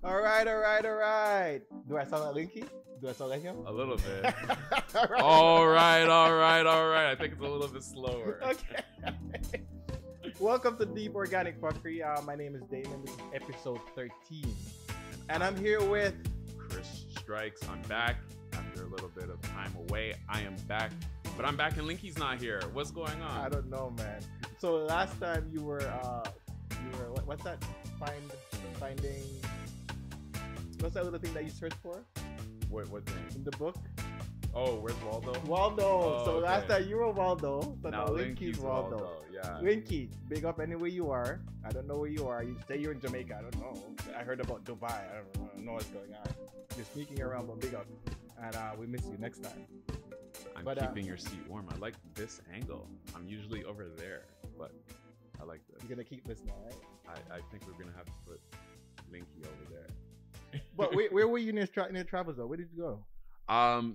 All right, all right, all right. Do I sound like Linky? Do I sound like him? A little bit. All right. All right, all right, all right. I think it's a little bit slower. Okay. Welcome to Deep.Organic.Phuckery. My name is Damion. This is episode 13. And I'm here with... Chris Strikes. I'm back after a little bit of time away. I am back, but I'm back and Linky's not here. What's going on? I don't know, man. So last time you were what's that? Finding... What's that little thing that you search for What thing? in the book? Oh, where's Waldo? Waldo. Oh, So okay. last time you were Waldo, so now Linky's Linky's Waldo. Yeah. Linky, big up anywhere you are. I don't know where you are. You say you're in Jamaica. I don't know. I heard about Dubai. I don't know what's going on. You're sneaking around, but big up. And we miss you next time. I'm But, keeping your seat warm. I like this angle. I'm usually over there, but I like this. You're gonna keep this now, right? I think we're gonna have to put Linky over there. But where were you near travels though? Where did you go?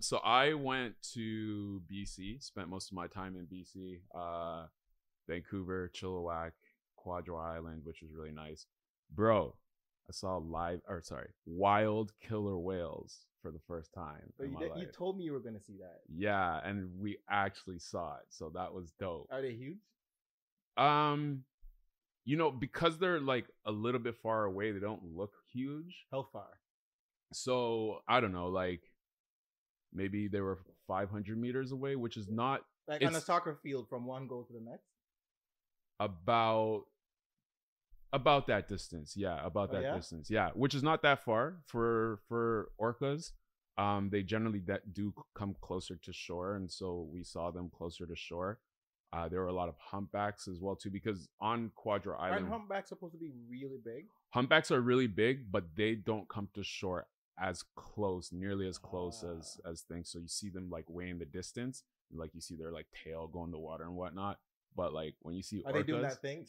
So I went to BC, spent most of my time in BC, Vancouver, Chilliwack, Quadro Island, which was really nice. Bro, I saw wild killer whales for the first time in my You life. told me you were gonna see that. Yeah, and we actually saw it, so that was dope. Are they huge? Because they're like a little bit far away, they don't look huge. How far? So I don't know, like maybe they were 500 meters away, which is not Like on a soccer field from one goal to the next? about that distance. Yeah, about that distance. Yeah, which is not that far for orcas. They generally do come closer to shore, and so we saw them closer to shore. There were a lot of humpbacks as well too, because on Quadro Island, Aren't humpbacks supposed to be really big? humpbacks are really big, but they don't come to shore nearly as close as things. So you see them like way in the distance, like you see their like tail go in the water and whatnot. But like when you see Are orcas, they doing that thing?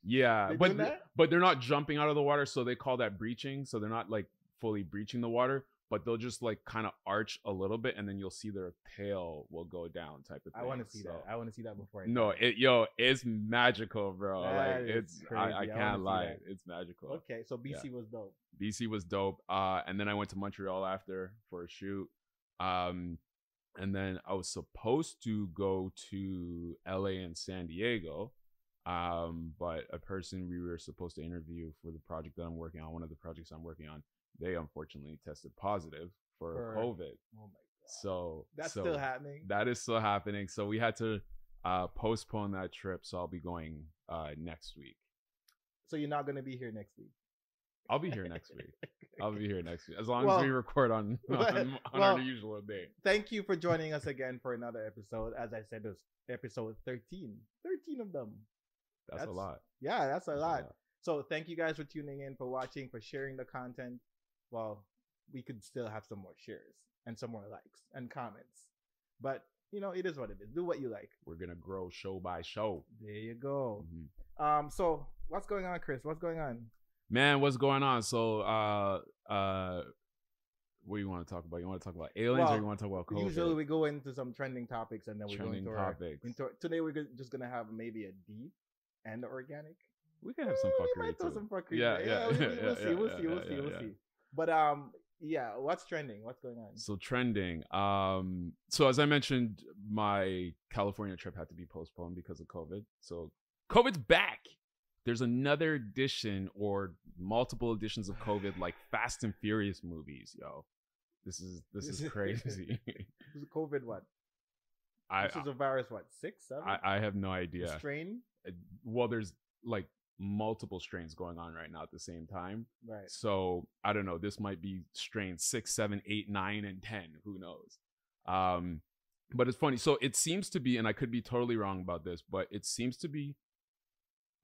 yeah, They but doing that? but they're not jumping out of the water, so they call that breaching. So they're not like fully breaching the water, but they'll just like kind of arch a little bit, and then you'll see their tail will go down, type of thing. I want to see that. I want to see that before. It's magical, bro. That like is I crazy. I can't wanna see lie, that. it's magical. Okay, so BC was dope. BC was dope. And then I went to Montreal after for a shoot. And then I was supposed to go to LA and San Diego. But a person we were supposed to interview for the project that I'm working on, one of the projects I'm working on, they unfortunately tested positive for COVID. Oh my god. So That's still happening. That is still happening. So we had to postpone that trip. So I'll be going next week. So you're not gonna be here next week. I'll be here next week. I'll be here next week, as long as we record on our usual day. Thank you for joining us again for another episode. As I said, it was episode 13. 13 of them. That's a lot. Yeah, that's a lot. So thank you guys for tuning in, for watching, for sharing the content. Well, we could still have some more shares and some more likes and comments. But, it is what it is. Do what you like. We're going to grow show by show. There you go. Mm-hmm. So what's going on, Chris? What's going on? Man, what's going on? So, what do you want to talk about? You want to talk about aliens, or you want to talk about COVID? Usually we go into some trending topics, and then we go into topics. Today we're just going to have maybe a deep and organic. We can have some fuckery too. Some fuckery. We'll see. But what's trending? What's going on? So trending. So as I mentioned, my California trip had to be postponed because of COVID. So COVID's back. There's another edition or multiple editions of COVID, like Fast and Furious movies, yo. This is crazy. This is COVID what? This is a virus what? 6, 7? I have no idea. A strain? Well, there's like multiple strains going on right now at the same time. Right. So I don't know. This might be strain 6, 7, 8, 9, and 10. Who knows? But it's funny. So it seems to be, and I could be totally wrong about this, but it seems to be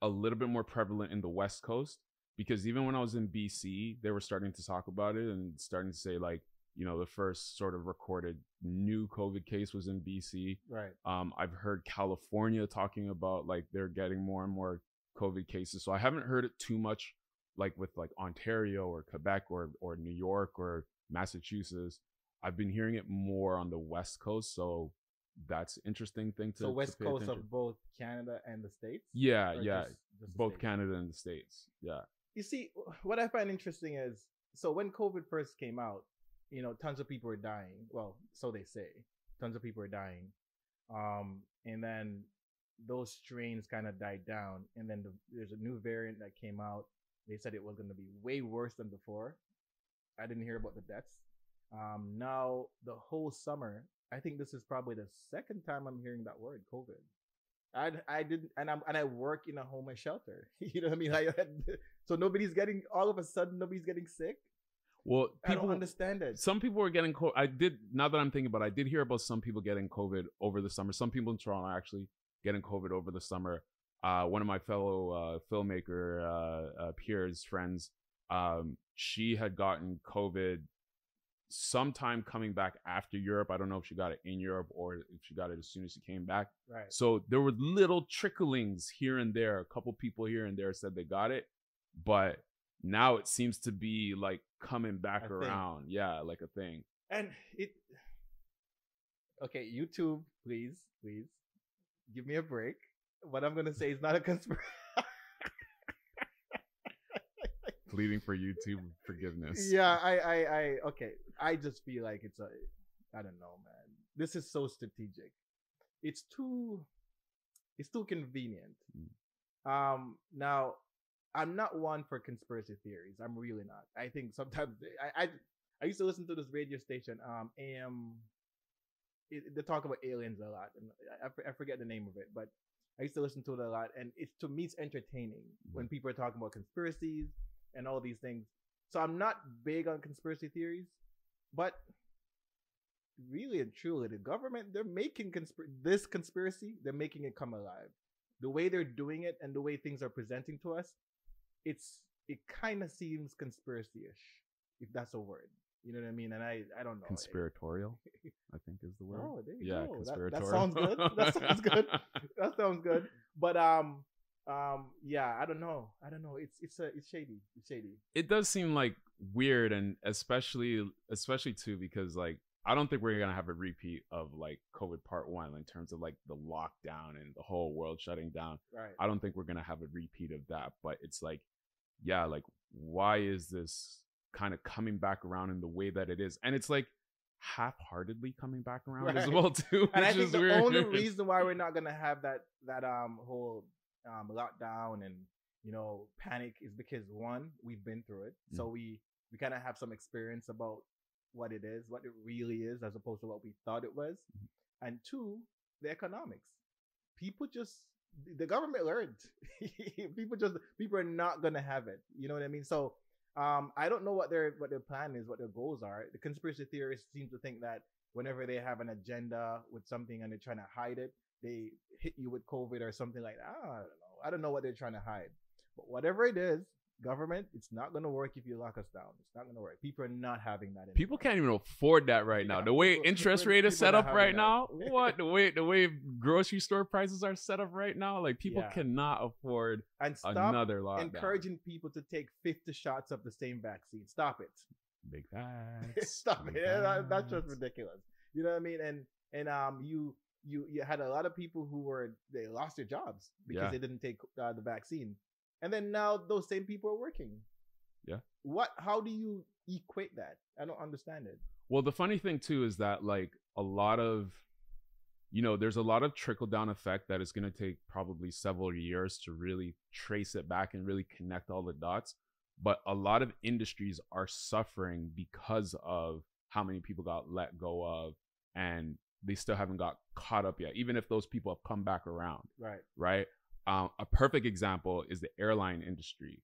a little bit more prevalent in the West Coast, because even when I was in BC, they were starting to talk about it and starting to say like, the first sort of recorded new COVID case was in BC. Right. I've heard California talking about like they're getting more and more COVID cases. So I haven't heard it too much like with like Ontario or Quebec or New York or Massachusetts. I've been hearing it more on the West Coast. So that's interesting thing to So West pay Coast attention. of both Canada and the States? Yeah, Or yeah. just the Both States? Canada and the States. Yeah. You see, what I find interesting is so when COVID first came out, tons of people were dying. Well, so they say, tons of people are dying. And then those strains kind of died down, and then there's a new variant that came out. They said it was going to be way worse than before. I didn't hear about the deaths. Now the whole summer, I think this is probably the second time I'm hearing that word, COVID. I didn't, and I work in a homeless shelter. You know what I mean? So nobody's getting, all of a sudden nobody's getting sick. Well, I don't understand it. Some people were getting now that I'm thinking about it, I did hear about some people getting COVID over the summer. Some people in Toronto are actually getting COVID over the summer. One of my fellow filmmaker peers, friends, she had gotten COVID sometime coming back after Europe. I don't know if she got it in Europe or if she got it as soon as she came back. Right. So there were little tricklings here and there. A couple people here and there said they got it, but now it seems to be like coming back around. Yeah, like a thing. And okay, YouTube, please give me a break. What I'm gonna say is not a conspiracy. Pleading for YouTube forgiveness. Yeah, I okay. I just feel like I don't know, man. This is so strategic. It's too convenient. Now, I'm not one for conspiracy theories. I'm really not. I think sometimes I used to listen to this radio station, AM. They talk about aliens a lot, and I forget the name of it, but I used to listen to it a lot, and to me it's entertaining when people are talking about conspiracies and all these things. So I'm not big on conspiracy theories, but really and truly, the government, they're making this conspiracy, they're making it come alive. The way they're doing it and the way things are presenting to us, it kind of seems conspiracy-ish, if that's a word. You know what I mean? And I don't know. Conspiratorial, I think is the word. Oh, there you go. Conspiratorial. That sounds good. That sounds good. That sounds good. But yeah, I don't know. It's shady. It's shady. It does seem like weird, and especially too, because like I don't think we're gonna have a repeat of like COVID Part 1 in terms of like the lockdown and the whole world shutting down. Right. I don't think we're gonna have a repeat of that. But it's like, yeah, like why is this kind of coming back around in the way that it is? And it's like half-heartedly coming back around as well too. And I think is the weird. only reason why we're not gonna have that whole lockdown and panic is because, one, we've been through it, so we kind of have some experience about what it is, what it really is, as opposed to what we thought it was. And two, the economics. The government learned. people are not gonna have it. You know what I mean? So I don't know what their plan is, what their goals are. The conspiracy theorists seem to think that whenever they have an agenda with something and they're trying to hide it, they hit you with COVID or something like that. I don't know what they're trying to hide. But whatever it is, government, it's not going to work if you lock us down. It's not going to work. People are not having that anymore. People can't even afford that right now. The way interest rate is set up right now, what the way grocery store prices are set up right now, like people cannot afford another lockdown. Encouraging people to take 50 shots of the same vaccine. Stop it. Big facts. Stop it. That's just ridiculous. You know what I mean? And you had a lot of people they lost their jobs because they didn't take the vaccine. And then now those same people are working. Yeah. How do you equate that? I don't understand it. Well, the funny thing too is that like a lot of, there's a lot of trickle down effect that is going to take probably several years to really trace it back and really connect all the dots. But a lot of industries are suffering because of how many people got let go of, and they still haven't got caught up yet, even if those people have come back around. Right. A perfect example is the airline industry.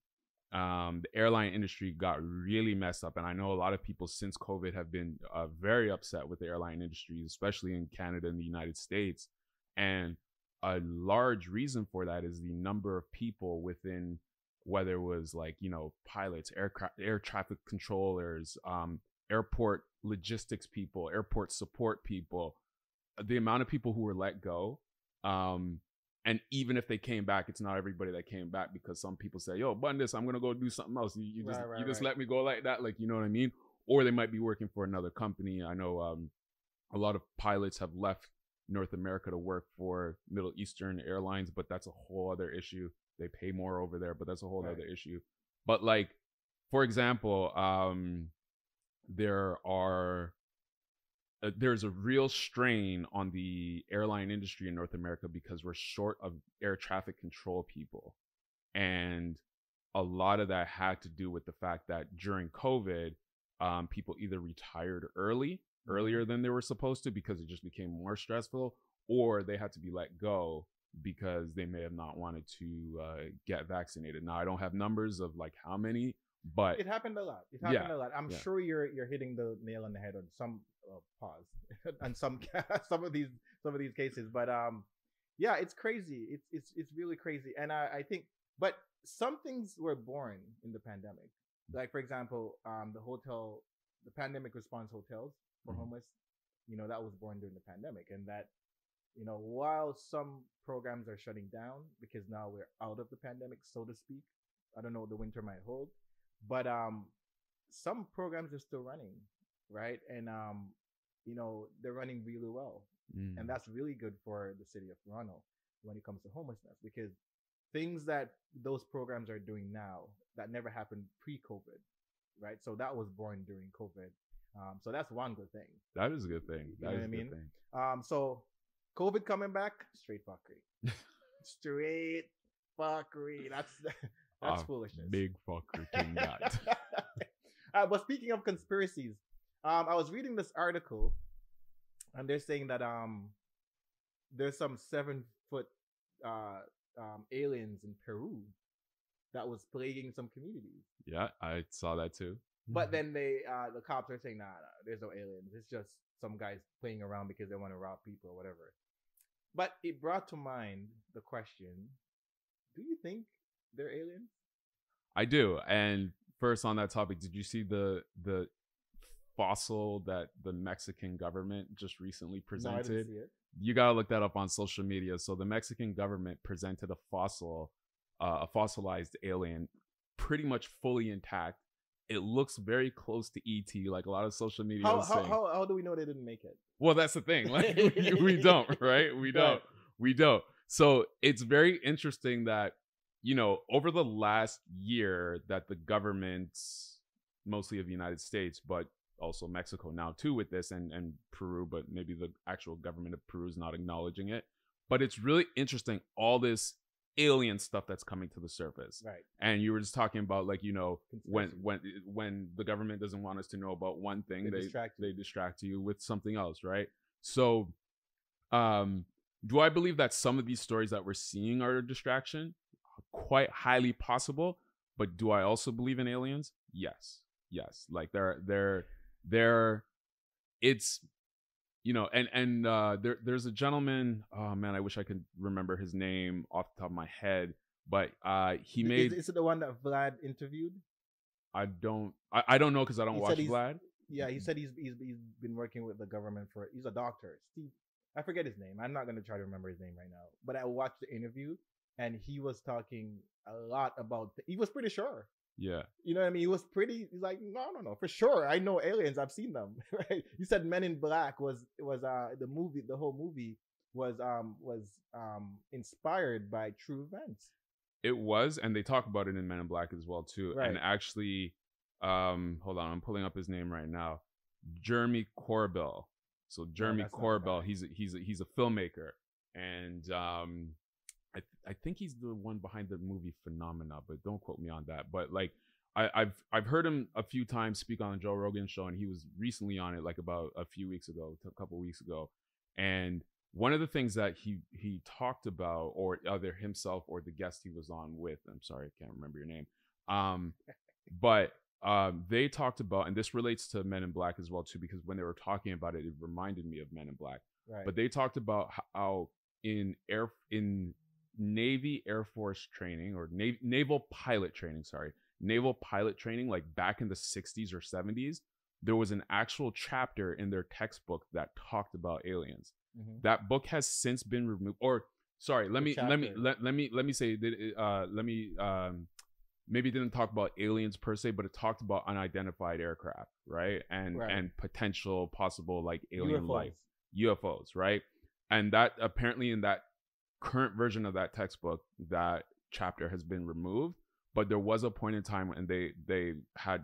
The airline industry got really messed up, and I know a lot of people since COVID have been very upset with the airline industry, especially in Canada and the United States. And a large reason for that is the number of people within, whether it was like, pilots, air traffic controllers, airport logistics people, airport support people, the amount of people who were let go. And even if they came back, it's not everybody that came back, because some people say, yo, Bundus, I'm going to go do something else. You just let me go like that. Like, you know what I mean? Or they might be working for another company. I know a lot of pilots have left North America to work for Middle Eastern airlines, but that's a whole other issue. They pay more over there, but that's a whole other issue. But like, for example, there's a real strain on the airline industry in North America because we're short of air traffic control people. And a lot of that had to do with the fact that during COVID, people either retired earlier than they were supposed to because it just became more stressful, or they had to be let go because they may have not wanted to get vaccinated. Now, I don't have numbers of like how many, but it happened a lot. A lot. I'm sure you're hitting the nail on the head on some pause on some of these cases, but yeah, it's crazy. It's really crazy, and I think, but some things were born in the pandemic. Like, for example, the pandemic response hotels for homeless, that was born during the pandemic. And that, while some programs are shutting down because now we're out of the pandemic, so to speak, I don't know what the winter might hold, but some programs are still running, right? And, they're running really well. And that's really good for the city of Toronto when it comes to homelessness, because things that those programs are doing now that never happened pre-COVID, right? So that was born during COVID. So that's one good thing. That is a good thing. That is a good thing. So COVID coming back, straight fuckery. Straight fuckery. That's foolishness. Big fucker king that. But speaking of conspiracies, I was reading this article, and they're saying that there's some 7-foot aliens in Peru that was plaguing some communities. Yeah, I saw that too. But then the cops are saying, nah, there's no aliens. It's just some guys playing around because they want to rob people or whatever. But it brought to mind the question, do you think they're aliens? I do. And first on that topic, did you see the fossil that the Mexican government just recently presented? No, I didn't see it. You got to look that up on social media. So the Mexican government presented a fossilized alien, pretty much fully intact. It looks very close to ET, like a lot of social media was saying. How do we know they didn't make it? Well, that's the thing. Like, we don't, right? We don't. So it's very interesting that, over the last year that the governments, mostly of the United States, but also Mexico now too with this, and Peru, but maybe the actual government of Peru is not acknowledging it. But it's really interesting, all this alien stuff that's coming to the surface. Right. And you were just talking about, like, when the government doesn't want us to know about one thing, they distract you with something else, right? So do I believe that some of these stories that we're seeing are a distraction? Quite highly possible. But do I also believe in aliens? Yes. Like it's, there's a gentleman, oh man, I wish I could remember his name off the top of my head, but he made... Is it the one that Vlad interviewed? I don't know, because I don't watch Vlad. Yeah, he said he's been working with the government he's a doctor. Steve, I forget his name. I'm not going to try to remember his name right now, but I watched the interview and he was talking a lot about, he was pretty sure. Yeah. You know what I mean? He's like, no, for sure. I know aliens. I've seen them. Right? You said Men in Black was the movie, the whole movie was inspired by true events. It was, and they talk about it in Men in Black as well too. Right. And actually, hold on, I'm pulling up his name right now. Jeremy Corbell. So Jeremy Corbell, he's a filmmaker, and I think he's the one behind the movie Phenomena, but don't quote me on that. But like, I've heard him a few times speak on the Joe Rogan show, and he was recently on it like about a couple weeks ago. And one of the things that he talked about, or either himself or the guest he was on with, I'm sorry, I can't remember your name. But they talked about, and this relates to Men in Black as well too, because when they were talking about it, it reminded me of Men in Black. Right. But they talked about how in Navy Air Force training, or naval pilot training, like back in the 60s or 70s, there was an actual chapter in their textbook that talked about aliens. Mm-hmm. That book has since been removed. Or sorry, let me say maybe it didn't talk about aliens per se, but it talked about unidentified aircraft, right? And potential possible like alien life, UFOs, right? And that apparently in that current version of that textbook, that chapter has been removed, but there was a point in time when they had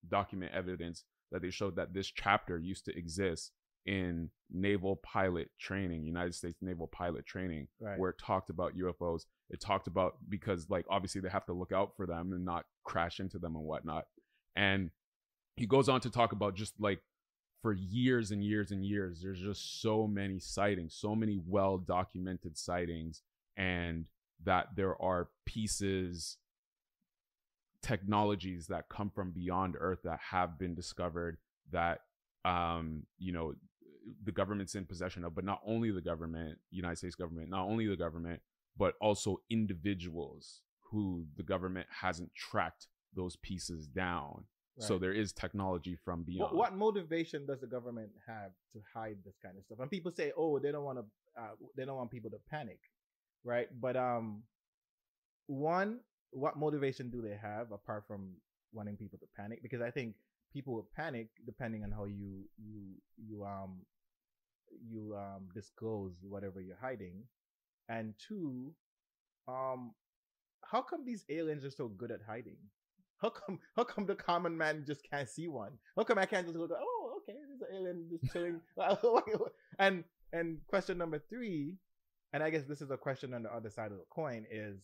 document evidence that they showed that this chapter used to exist in naval pilot training, United States naval pilot training, Right. where it talked about UFOs. It talked about, because like obviously they have to look out for them and not crash into them and whatnot. And he goes on to talk about just like for years and years and years, there's just so many sightings, so many well-documented sightings, and that there are pieces, technologies that come from beyond Earth that have been discovered that, you know, the government's in possession of, but not only the government, United States government, not only the government, but also individuals who the government hasn't tracked those pieces down. Right. So there is technology from beyond. What motivation does the government have to hide this kind of stuff? And people say, oh, they don't want people to panic, right? But one, what motivation do they have apart from wanting people to panic? Because I think people will panic depending on how you disclose whatever you're hiding. And two, how come these aliens are so good at hiding? How come the common man just can't see one? How come I can't just look, oh, okay, there's an alien just chilling? And question number 3, and I guess this is a question on the other side of the coin, is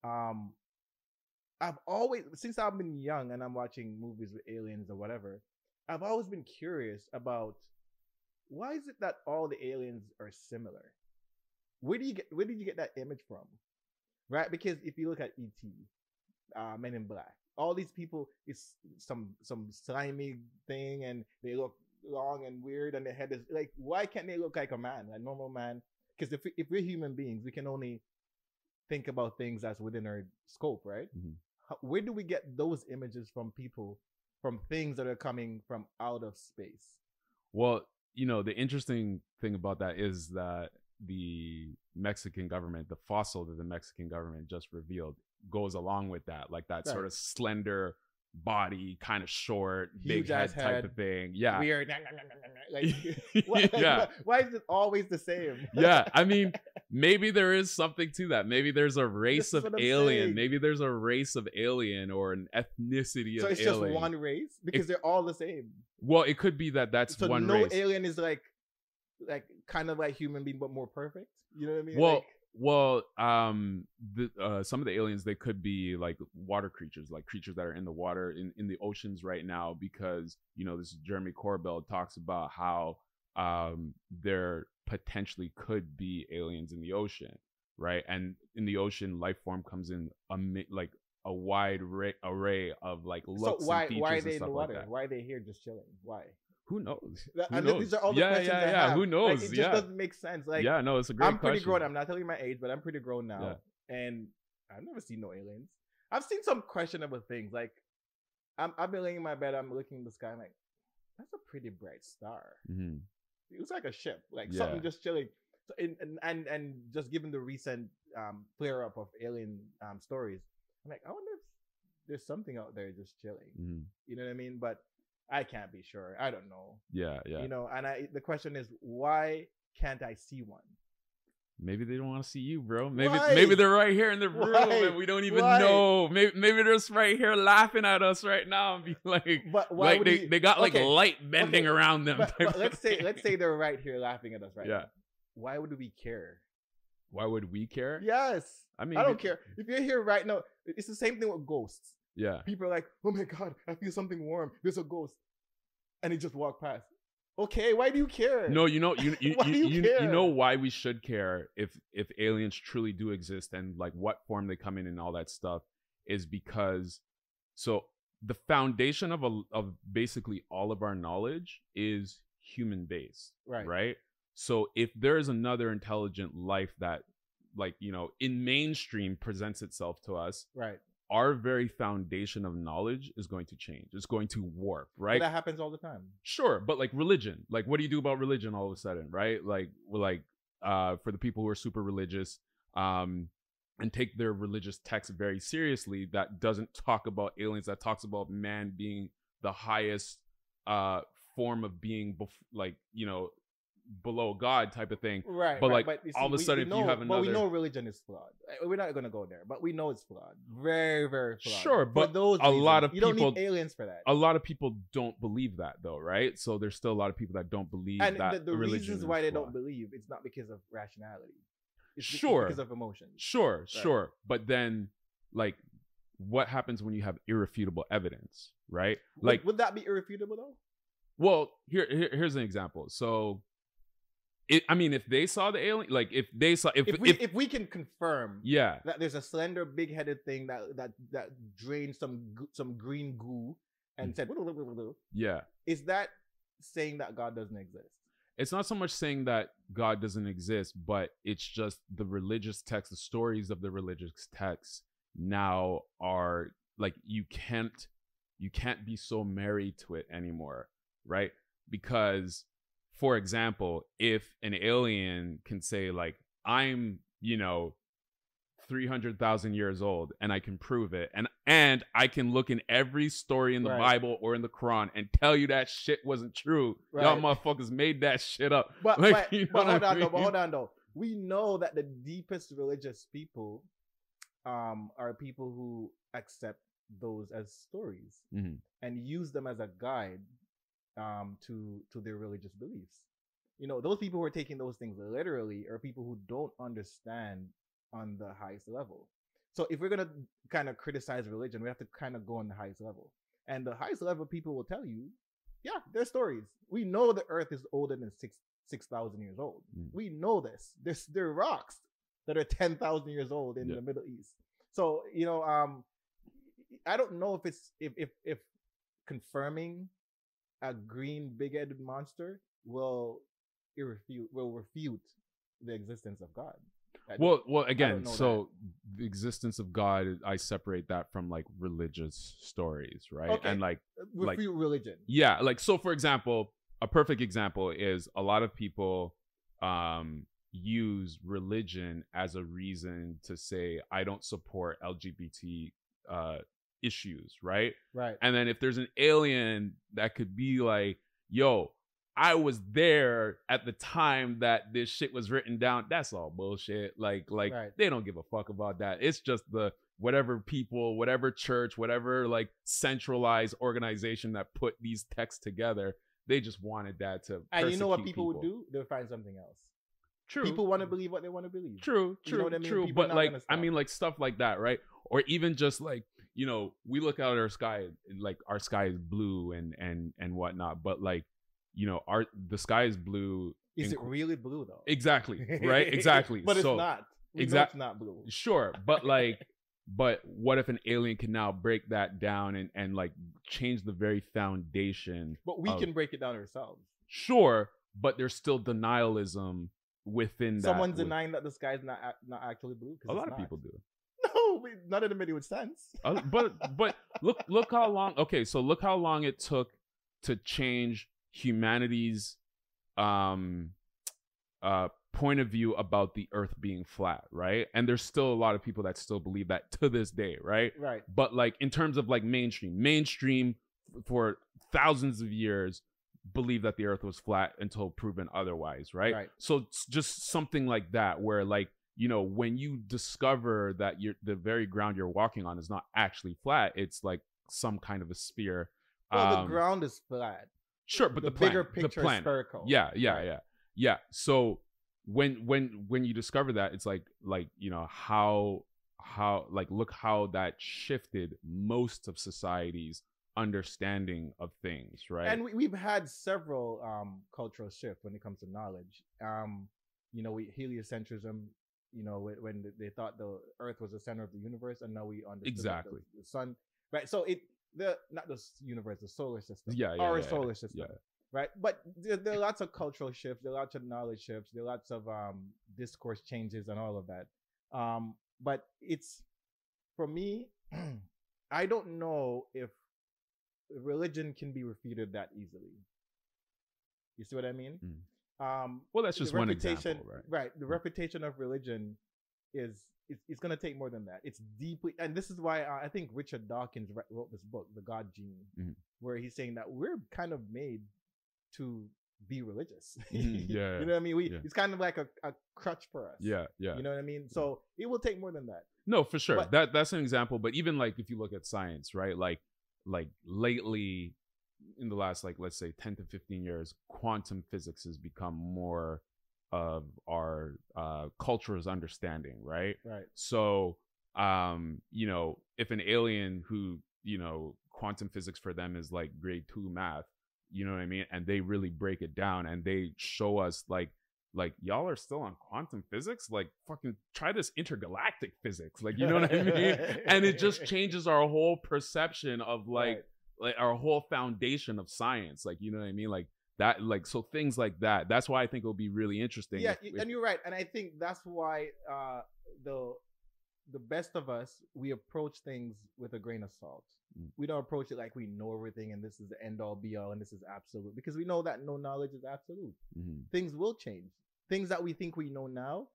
I've always, since I've been young and I'm watching movies with aliens or whatever, I've always been curious about why is it that all the aliens are similar? Where did you get that image from? Right? Because if you look at E.T., Men in Black, all these people is some slimy thing, and they look long and weird, and their head is like, why can't they look like a man, a normal man? Because if we're human beings, we can only think about things that's within our scope, right? Mm-hmm. Where do we get those images from people, from things that are coming from out of space? Well, you know, the interesting thing about that is that the Mexican government, the fossil that the Mexican government just revealed, goes along with that, like that sort of slender body, kind of short, huge big head type of thing. Yeah, weird. Like, yeah. Why is it always the same? Yeah, I mean, maybe there is something to that. Maybe there's a race of alien. Saying. Maybe there's a race of alien or an ethnicity of alien. So it's just one race because they're all the same. Well, it could be that's so one no race. Alien is like kind of like human being but more perfect. You know what I mean? Some of the aliens, they could be like water creatures, like creatures that are in the water, in the oceans right now, because, you know, this is Jeremy Corbell talks about how there potentially could be aliens in the ocean, right? And in the ocean, life form comes in a wide array of like looks and features. Why are they and in stuff the water? like that. Why are they here just chilling? Why? Who knows? These are all the questions I have. Who knows? Like, it just doesn't make sense. Like, no, it's a great question. I'm pretty grown. I'm not telling you my age, but I'm pretty grown now. Yeah. And I've never seen no aliens. I've seen some questionable things. Like, I've been laying in my bed. I'm looking in the sky. I'm like, that's a pretty bright star. Mm-hmm. It looks like a ship, like something just chilling. So, and just given the recent flare up of alien stories, I'm like, I wonder if there's something out there just chilling. Mm-hmm. You know what I mean? But I can't be sure. I don't know. Yeah. You know, and the question is, why can't I see one? Maybe they don't want to see you, bro. Maybe they're right here in the room and we don't even know. Maybe they're just right here laughing at us right now and be like, but why like they got like light bending around them. But let's say they're right here laughing at us right now. Why would we care? Why would we care? Yes. I mean, I don't care. If you're here right now, it's the same thing with ghosts. Yeah. People are like, oh my God, I feel something warm. There's a ghost. And he just walked past. Okay, why do you care? No, you know, you know why we should care if aliens truly do exist and like what form they come in and all that stuff is because so the foundation of basically all of our knowledge is human based. Right? So if there is another intelligent life that like, you know, in mainstream presents itself to us. Right. Our very foundation of knowledge is going to change. It's going to warp, right? But that happens all the time. Sure, but like religion, like what do you do about religion all of a sudden, right? Like for the people who are super religious, and take their religious texts very seriously, that doesn't talk about aliens, that talks about man being the highest form of being, like, you know, below God type of thing. Right. But right. like you all of a we sudden, if you have but we another, know religion is flawed. We're not gonna go there, but we know it's flawed. Very, very flawed. sure, For but those a reasons. lot of you people, don't need aliens for that. a lot of people don't believe that though, right? So there's still a lot of people that don't believe And that the religion reasons is why they flawed. don't believe, it's not because of rationality. It's Sure. because of emotions. Sure, sure. But then, like, what happens when you have irrefutable evidence, right? Like, would that be irrefutable though? well, here's an example. So, I mean, if they saw the alien, like, if they saw, If we can confirm, yeah, that there's a slender, big-headed thing that drained some green goo and said, yeah, is that saying that God doesn't exist? it's not so much saying that God doesn't exist, but it's just the religious text, the stories of the religious texts now are like, you can't be so married to it anymore, right? Because, for example, if an alien can say like, I'm 300,000 years old and I can prove it, and I can look in every story in the Bible or in the Quran and tell you that shit wasn't true. Y'all motherfuckers made that shit up. But like, hold on though. We know that the deepest religious people are people who accept those as stories and use them as a guide to their religious beliefs. Those people who are taking those things literally are people who don't understand on the highest level. So if we're going to kind of criticize religion, we have to kind of go on the highest level. And the highest level people will tell you, yeah, they're stories. We know the earth is older than 6,000 years old. We know this. There are rocks that are 10,000 years old in the Middle East. So, I don't know if it's if confirming a green big-headed monster will refute the existence of God. Well, again, so the existence of God, I separate that from like religious stories, right? Okay. And like religion. Yeah, like, so for example, a perfect example is a lot of people use religion as a reason to say, I don't support LGBT issues, right? Right. And then if there's an alien that could be like, yo, I was there at the time that this shit was written down, that's all bullshit. Like they don't give a fuck about that. It's just the whatever people, whatever church, whatever like centralized organization that put these texts together, they just wanted that to And you know what people would do? They'll find something else. True. People want to believe what they want to believe. True. You know what I mean? True. People But like, I mean, like stuff like that, right? Or even just like, we look out at our sky, like our sky is blue and whatnot. But like, the sky is blue. Is it really blue though? Exactly. Right. Exactly. But it's not. Exactly. It's not blue. Sure. But like, but what if an alien can now break that down and like change the very foundation? But we can break it down ourselves. Sure. But there's still denialism within that. Someone's denying that the sky is not actually blue. A lot of people do. No, none of them made it with sense. But look how long. Okay, so look how long it took to change humanity's point of view about the Earth being flat, right? And there's still a lot of people that still believe that to this day, right? Right. But like in terms of like mainstream for thousands of years believe that the Earth was flat until proven otherwise, right? So it's just something like that where like, when you discover that the very ground you're walking on is not actually flat, it's like some kind of a sphere. Well, the ground is flat. Sure, but the bigger picture is spherical. Yeah. So when you discover that, it's like how like look how that shifted most of society's understanding of things, right? And we've had several cultural shifts when it comes to knowledge. Heliocentrism, when they thought the Earth was the center of the universe, and now we understand the sun, right? So not the universe, the solar system, our solar system, right? But there are lots of cultural shifts, there are lots of knowledge shifts, there are lots of discourse changes and all of that. But it's, for me, I don't know if religion can be refuted that easily. You see what I mean? Well, that's just one example, right? Right. The reputation of religion it's going to take more than that. It's deeply, and this is why I think Richard Dawkins wrote this book, The God Gene, where he's saying that we're kind of made to be religious. Yeah. You know what I mean? It's kind of like a crutch for us. Yeah. You know what I mean? So it will take more than that. No, for sure. But, That's an example. But even like if you look at science, right? Like lately, in the last like let's say 10 to 15 years, quantum physics has become more of our culture's understanding, right? Right. So you know, if an alien who, you know, quantum physics for them is like grade 2 math, you know what I mean, and they really break it down and they show us like y'all are still on quantum physics, like fucking try this intergalactic physics, like, you know what I mean? And it just changes our whole perception of like our whole foundation of science, like, you know what I mean, like that, like, so things like that. That's why I think it'll be really interesting. Yeah, and you're right, and I think that's why the best of us, we approach things with a grain of salt. We don't approach it like we know everything and this is the end all be all and this is absolute, because we know that no knowledge is absolute. Things will change. Things that we think we know now,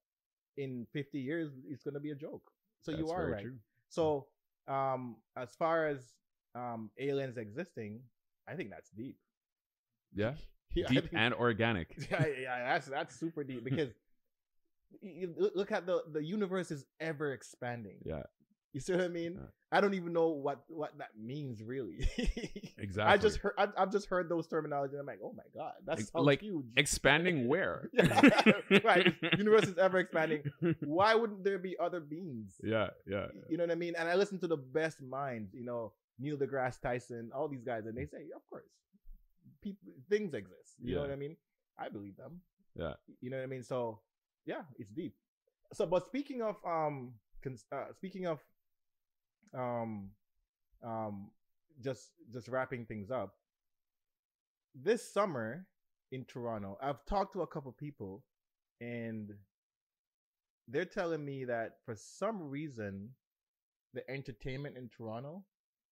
in 50 years, it's going to be a joke. So you are right. True. So as far as aliens existing, I think that's deep. Yeah. Deep and organic. Yeah, that's super deep, because you look at the universe is ever expanding. Yeah. You see what I mean? Yeah. I don't even know what that means really. Exactly. I've just heard those terminology and I'm like, oh my God, that's like huge. Expanding where? Right. Universe is ever expanding. Why wouldn't there be other beings? Yeah. You know what I mean? And I listen to the best minds, you know, Neil deGrasse Tyson, all these guys, and they say, of course, things exist. You know what I mean? I believe them. Yeah. You know what I mean? So yeah, it's deep. So, but speaking of just wrapping things up, this summer in Toronto, I've talked to a couple people and they're telling me that for some reason the entertainment in Toronto,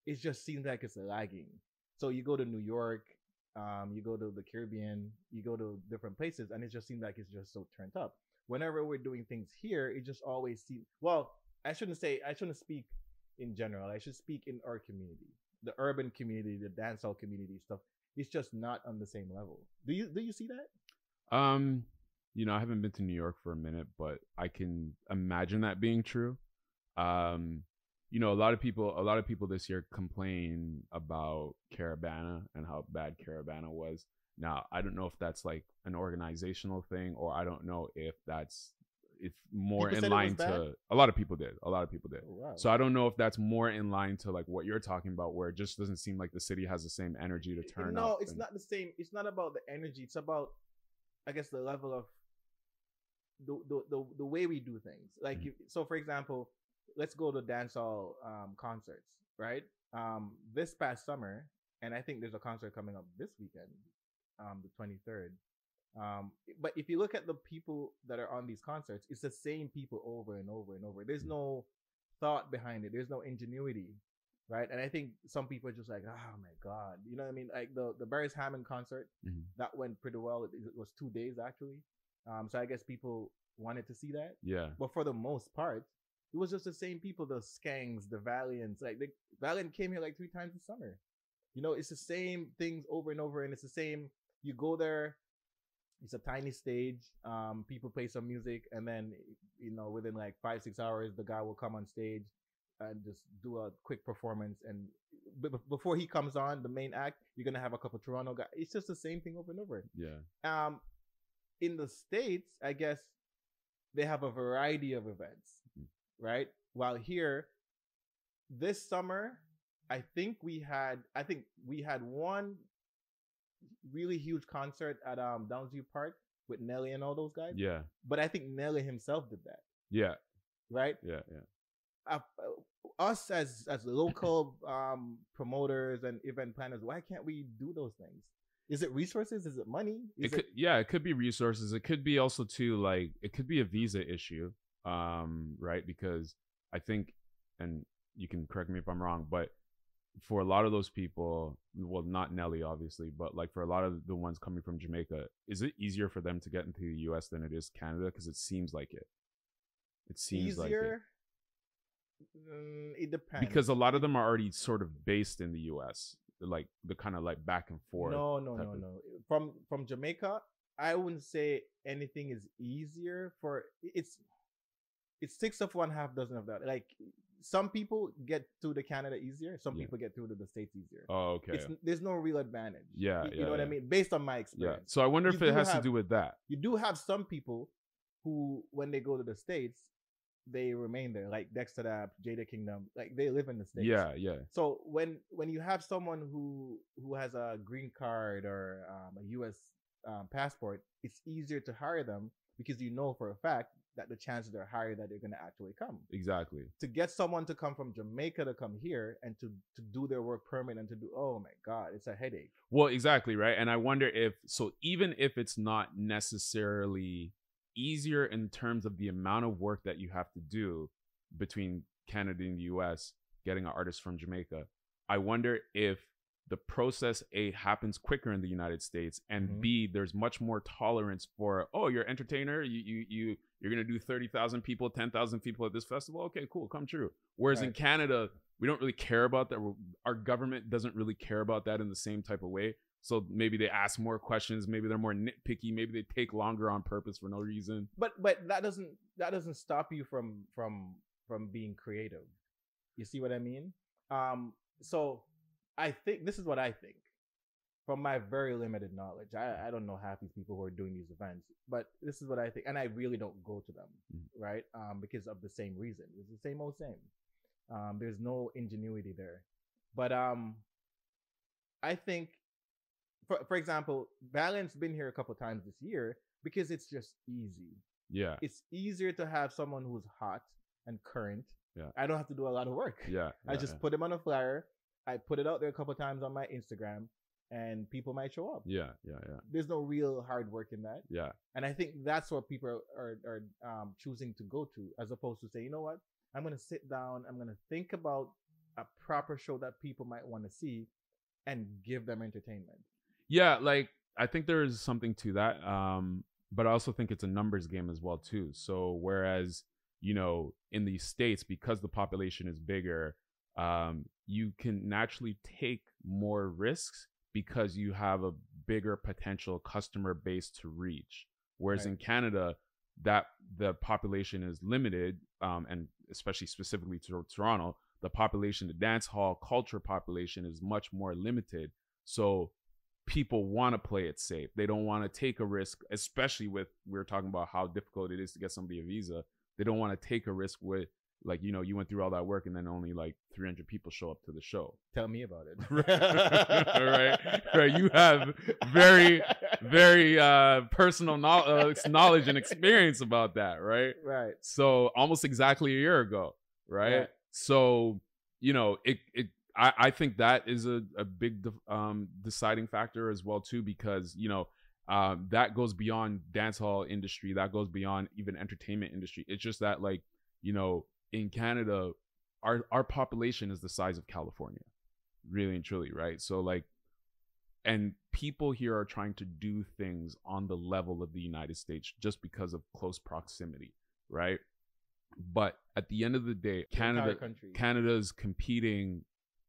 it just seems like it's lagging. So you go to New York, you go to the Caribbean, you go to different places, and it just seems like it's just so turned up. Whenever we're doing things here, it just always seems, well, I shouldn't speak in general. I should speak in our community, the urban community, the dancehall community stuff. It's just not on the same level. Do you see that? You know, I haven't been to New York for a minute, but I can imagine that being true. You know, a lot of people this year complain about Carabana and how bad Carabana was. Now, I don't know if that's like an organizational thing, or I don't know if it's more in line to, a lot of people did. Oh, wow. So I don't know if that's more in line to like what you're talking about, where it just doesn't seem like the city has the same energy to turn up. No, it's not the same. It's not about the energy. It's about, I guess, the level of the way we do things. Like, so for example, let's go to dancehall concerts, right? This past summer, and I think there's a concert coming up this weekend, the 23rd. But if you look at the people that are on these concerts, it's the same people over and over and over. There's no thought behind it. There's no ingenuity, right? And I think some people are just like, oh my God, you know what I mean? Like the Barry's Hammond concert, that went pretty well. It was 2 days actually. So I guess people wanted to see that. Yeah. But for the most part, it was just the same people, the Skanks, the Valiants. Like Valiant came here like 3 times this summer. You know, it's the same things over and over, and it's the same. You go there, it's a tiny stage. People play some music, and then, you know, within like 5-6 hours, the guy will come on stage and just do a quick performance. And before he comes on, the main act, you're gonna have a couple Toronto guys. It's just the same thing over and over. Yeah. In the States, I guess they have a variety of events, right? While here, this summer, I think we had one really huge concert at Downsview Park with Nelly and all those guys. Yeah. But I think Nelly himself did that. Yeah. Right? Yeah. Us as local promoters and event planners, why can't we do those things? Is it resources? Is it money? It could be resources. It could be also too, like, it could be a visa issue. Right? Because I think, and you can correct me if I'm wrong, but for a lot of those people, well, not Nelly obviously, but like for a lot of the ones coming from Jamaica, is it easier for them to get into the US than it is Canada? Because it seems like it. It seems easier? Like it. It depends. Because a lot of them are already sort of based in the US. the kind of like back and forth. No. From Jamaica, I wouldn't say anything is easier. For it's 6 of one, half dozen of that. Like some people get through to Canada easier. Some people get through to the States easier. Oh, okay. There's no real advantage. Yeah, you know what I mean? Based on my experience. Yeah. So I wonder if it has to do with that. You do have some people who, when they go to the States, they remain there, like Dexter Dapp, Jada Kingdom, like they live in the States. Yeah. So when you have someone who has a green card or a U.S. Passport, it's easier to hire them because you know for a fact that the chances are higher that they're going to actually come. Exactly. To get someone to come from Jamaica to come here and to do their work permit and to do, oh my God, it's a headache. Well, exactly, right? And I wonder even if it's not necessarily easier in terms of the amount of work that you have to do between Canada and the US getting an artist from Jamaica, I wonder if the process A happens quicker in the United States, and B, there's much more tolerance for, oh, you're an entertainer, you're gonna do 30,000 people, 10,000 people at this festival, okay, cool, come true. Whereas in Canada, we don't really care about that. Our government doesn't really care about that in the same type of way. So maybe they ask more questions. Maybe they're more nitpicky. Maybe they take longer on purpose for no reason. But that doesn't stop you from being creative. You see what I mean? So I think this is what I think from my very limited knowledge. I don't know half these people who are doing these events, but this is what I think, and I really don't go to them, right? Because of the same reason. It's the same old same. There's no ingenuity there, but I think. For example, Balance been here a couple times this year because it's just easy. Yeah. It's easier to have someone who's hot and current. Yeah. I don't have to do a lot of work. Yeah. I just put them on a flyer. I put it out there a couple times on my Instagram and people might show up. Yeah. There's no real hard work in that. Yeah. And I think that's what people are choosing to go to, as opposed to say, you know what? I'm going to sit down. I'm going to think about a proper show that people might want to see and give them entertainment. Yeah, like I think there is something to that, but I also think it's a numbers game as well too. So whereas in the States, because the population is bigger, you can naturally take more risks because you have a bigger potential customer base to reach. Whereas in Canada, that the population is limited, and especially specifically to Toronto, the population, the dance hall culture population is much more limited. So people want to play it safe. They don't want to take a risk, especially we were talking about how difficult it is to get somebody a visa. They don't want to take a risk with, like, you went through all that work and then only like 300 people show up to the show. Tell me about it. Right. You have very, very personal knowledge and experience about that, right? Right. So almost exactly a year ago, right? Yeah. So, I think that is a big deciding factor as well too, because that goes beyond dance hall industry, that goes beyond even entertainment industry. It's just that, like, in Canada, our population is the size of California, really and truly, right? So like, and people here are trying to do things on the level of the United States just because of close proximity, right? But at the end of the day, Canada's competing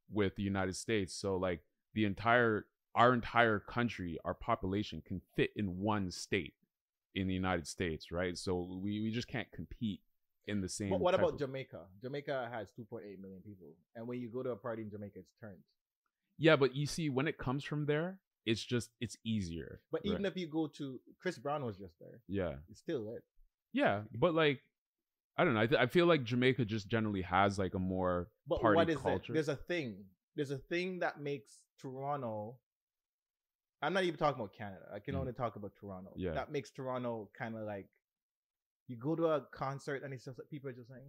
with the United States. So like our entire country, our population can fit in one state in the United States, right? So we just can't compete in the same. But what about Jamaica? Jamaica has 2.8 million people. And when you go to a party in Jamaica, it's turned. Yeah, but you see, when it comes from there, it's easier. But even if you go to, Chris Brown was just there. Yeah. It's still lit. Yeah, but like, I don't know. I feel like Jamaica just generally has like a more party culture. There's a thing that makes Toronto. I'm not even talking about Canada. I can only talk about Toronto. Yeah. That makes Toronto kind of like, you go to a concert and it's just like, people are just like,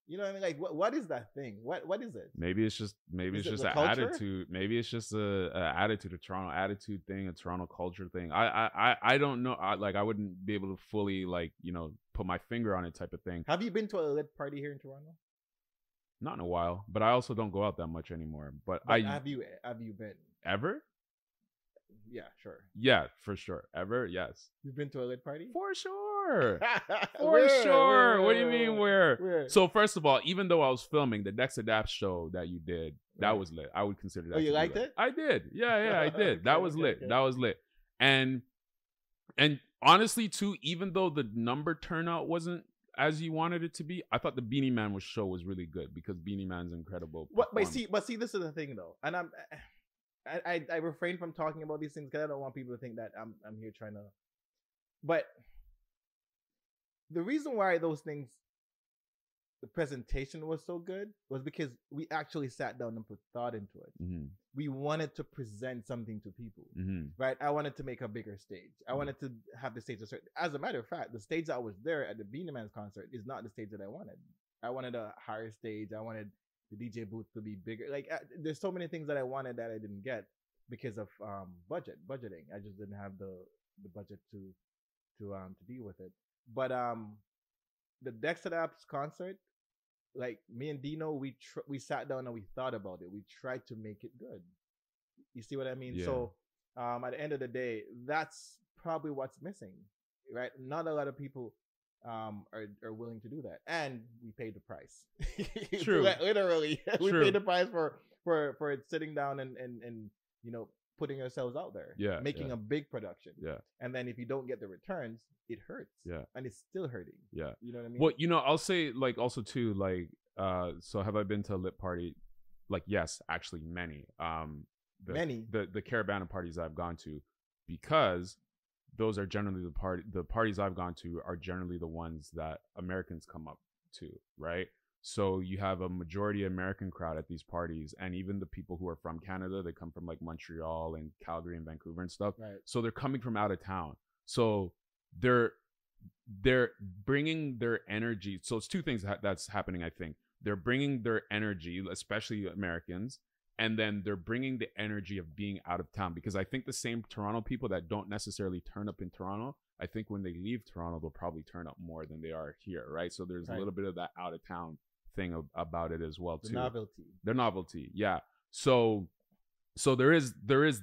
you know what I mean? Like, what is that thing? What is it? Maybe it's just an attitude. Maybe it's just a attitude, a Toronto attitude thing, a Toronto culture thing. I don't know. I wouldn't be able to fully put my finger on it type of thing. Have you been to a lit party here in Toronto? Not in a while, but I also don't go out that much anymore. But have you been ever? Yeah, sure. Yeah, for sure. Ever? Yes. You've been to a lit party? For sure. For sure. What do you mean where? So first of all, even though I was filming the D.O.Ph show that you did, That was lit. I would consider that. Oh, you liked it? I did. Yeah, I did. Okay, that was okay, lit. okay. That was lit. And honestly, too, even though the number turnout wasn't as you wanted it to be, I thought the Beanie Man show was really good because Beanie Man's incredible. But see, this is the thing though, and I refrain from talking about these things because I don't want people to think that I'm here trying to. But the reason why those things, the presentation was so good, was because we actually sat down and put thought into it. Mm-hmm. We wanted to present something to people, Mm-hmm. right? I wanted to make a bigger stage. I wanted to have the stage a certain. As a matter of fact, the stage that was there at the Beanie Man's concert is not the stage that I wanted. I wanted a higher stage. I wanted the DJ booth to be bigger. Like there's so many things that I wanted that I didn't get because of budgeting. I just didn't have the budget to deal with it. But the Dexter Apps concert, like me and Dino, we sat down and we thought about it. We tried to make it good. You see what I mean? Yeah. So at the end of the day, that's probably what's missing, right? Not a lot of people are willing to do that, and we paid the price. True. Literally, we True. paid the price for sitting down and putting ourselves out there. Yeah, making yeah. a big production. Yeah. And then if you don't get the returns, it hurts. Yeah. And it's still hurting. Yeah. You know what I mean? Well, I'll say like also too, like so have I been to a lit party? Like yes, actually many. Many. The Caravana parties I've gone to, because those are generally the parties I've gone to are generally the ones that Americans come up to, right? So you have a majority American crowd at these parties, and even the people who are from Canada, they come from like Montreal and Calgary and Vancouver and stuff. Right. So they're coming from out of town. So they're bringing their energy. So it's two things that's happening, I think. They're bringing their energy, especially Americans, and then they're bringing the energy of being out of town, because I think the same Toronto people that don't necessarily turn up in Toronto, I think when they leave Toronto, they'll probably turn up more than they are here, right? So there's a little bit of that out of town thing about it as well too. The novelty, yeah. So there is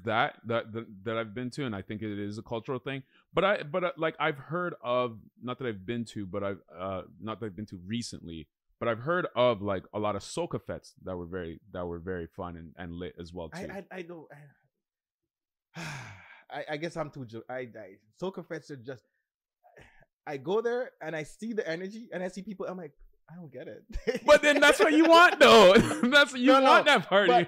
that I've been to, and I think it is a cultural thing. But like I've heard of, not that I've been to, but not that I've been to recently, but I've heard of like a lot of soca fests that were very fun and lit as well too. I don't. I guess I'm too. Soca fests are just. I go there and I see the energy and I see people. I'm like, I don't get it. But then that's what you want, though. That's what you want that party.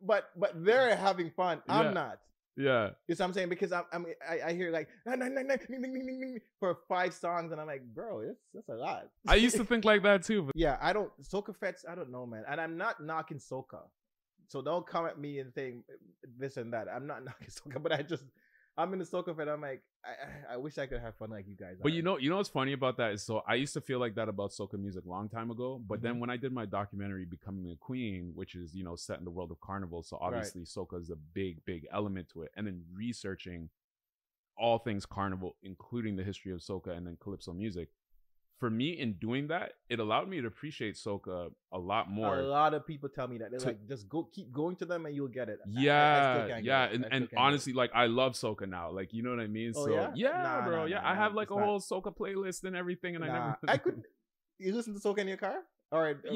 But they're having fun. I'm not. Yeah. You see what I'm saying? Because I hear like for 5 songs and I'm like, bro, that's a lot. I used to think like that too. But yeah, I don't soca fets. I don't know, man. And I'm not knocking soca, so don't come at me and saying this and that. I'm not knocking soca, but I'm in the soca fet. I'm like, I wish I could have fun like you guys. But you know what's funny about that is, so I used to feel like that about soca music a long time ago. But then when I did my documentary Becoming a Queen, which is set in the world of carnival, so obviously soca is a big element to it, and then researching all things carnival, including the history of soca and then calypso music. For me, in doing that, it allowed me to appreciate soca a lot more. A lot of people tell me that. They're like, just keep going to them and you'll get it. And honestly, like I love soca now. Like, you know what I mean? Oh, so yeah? Bro. I have like a whole soca playlist and everything, and I could. You listen to soca in your car? Or bro.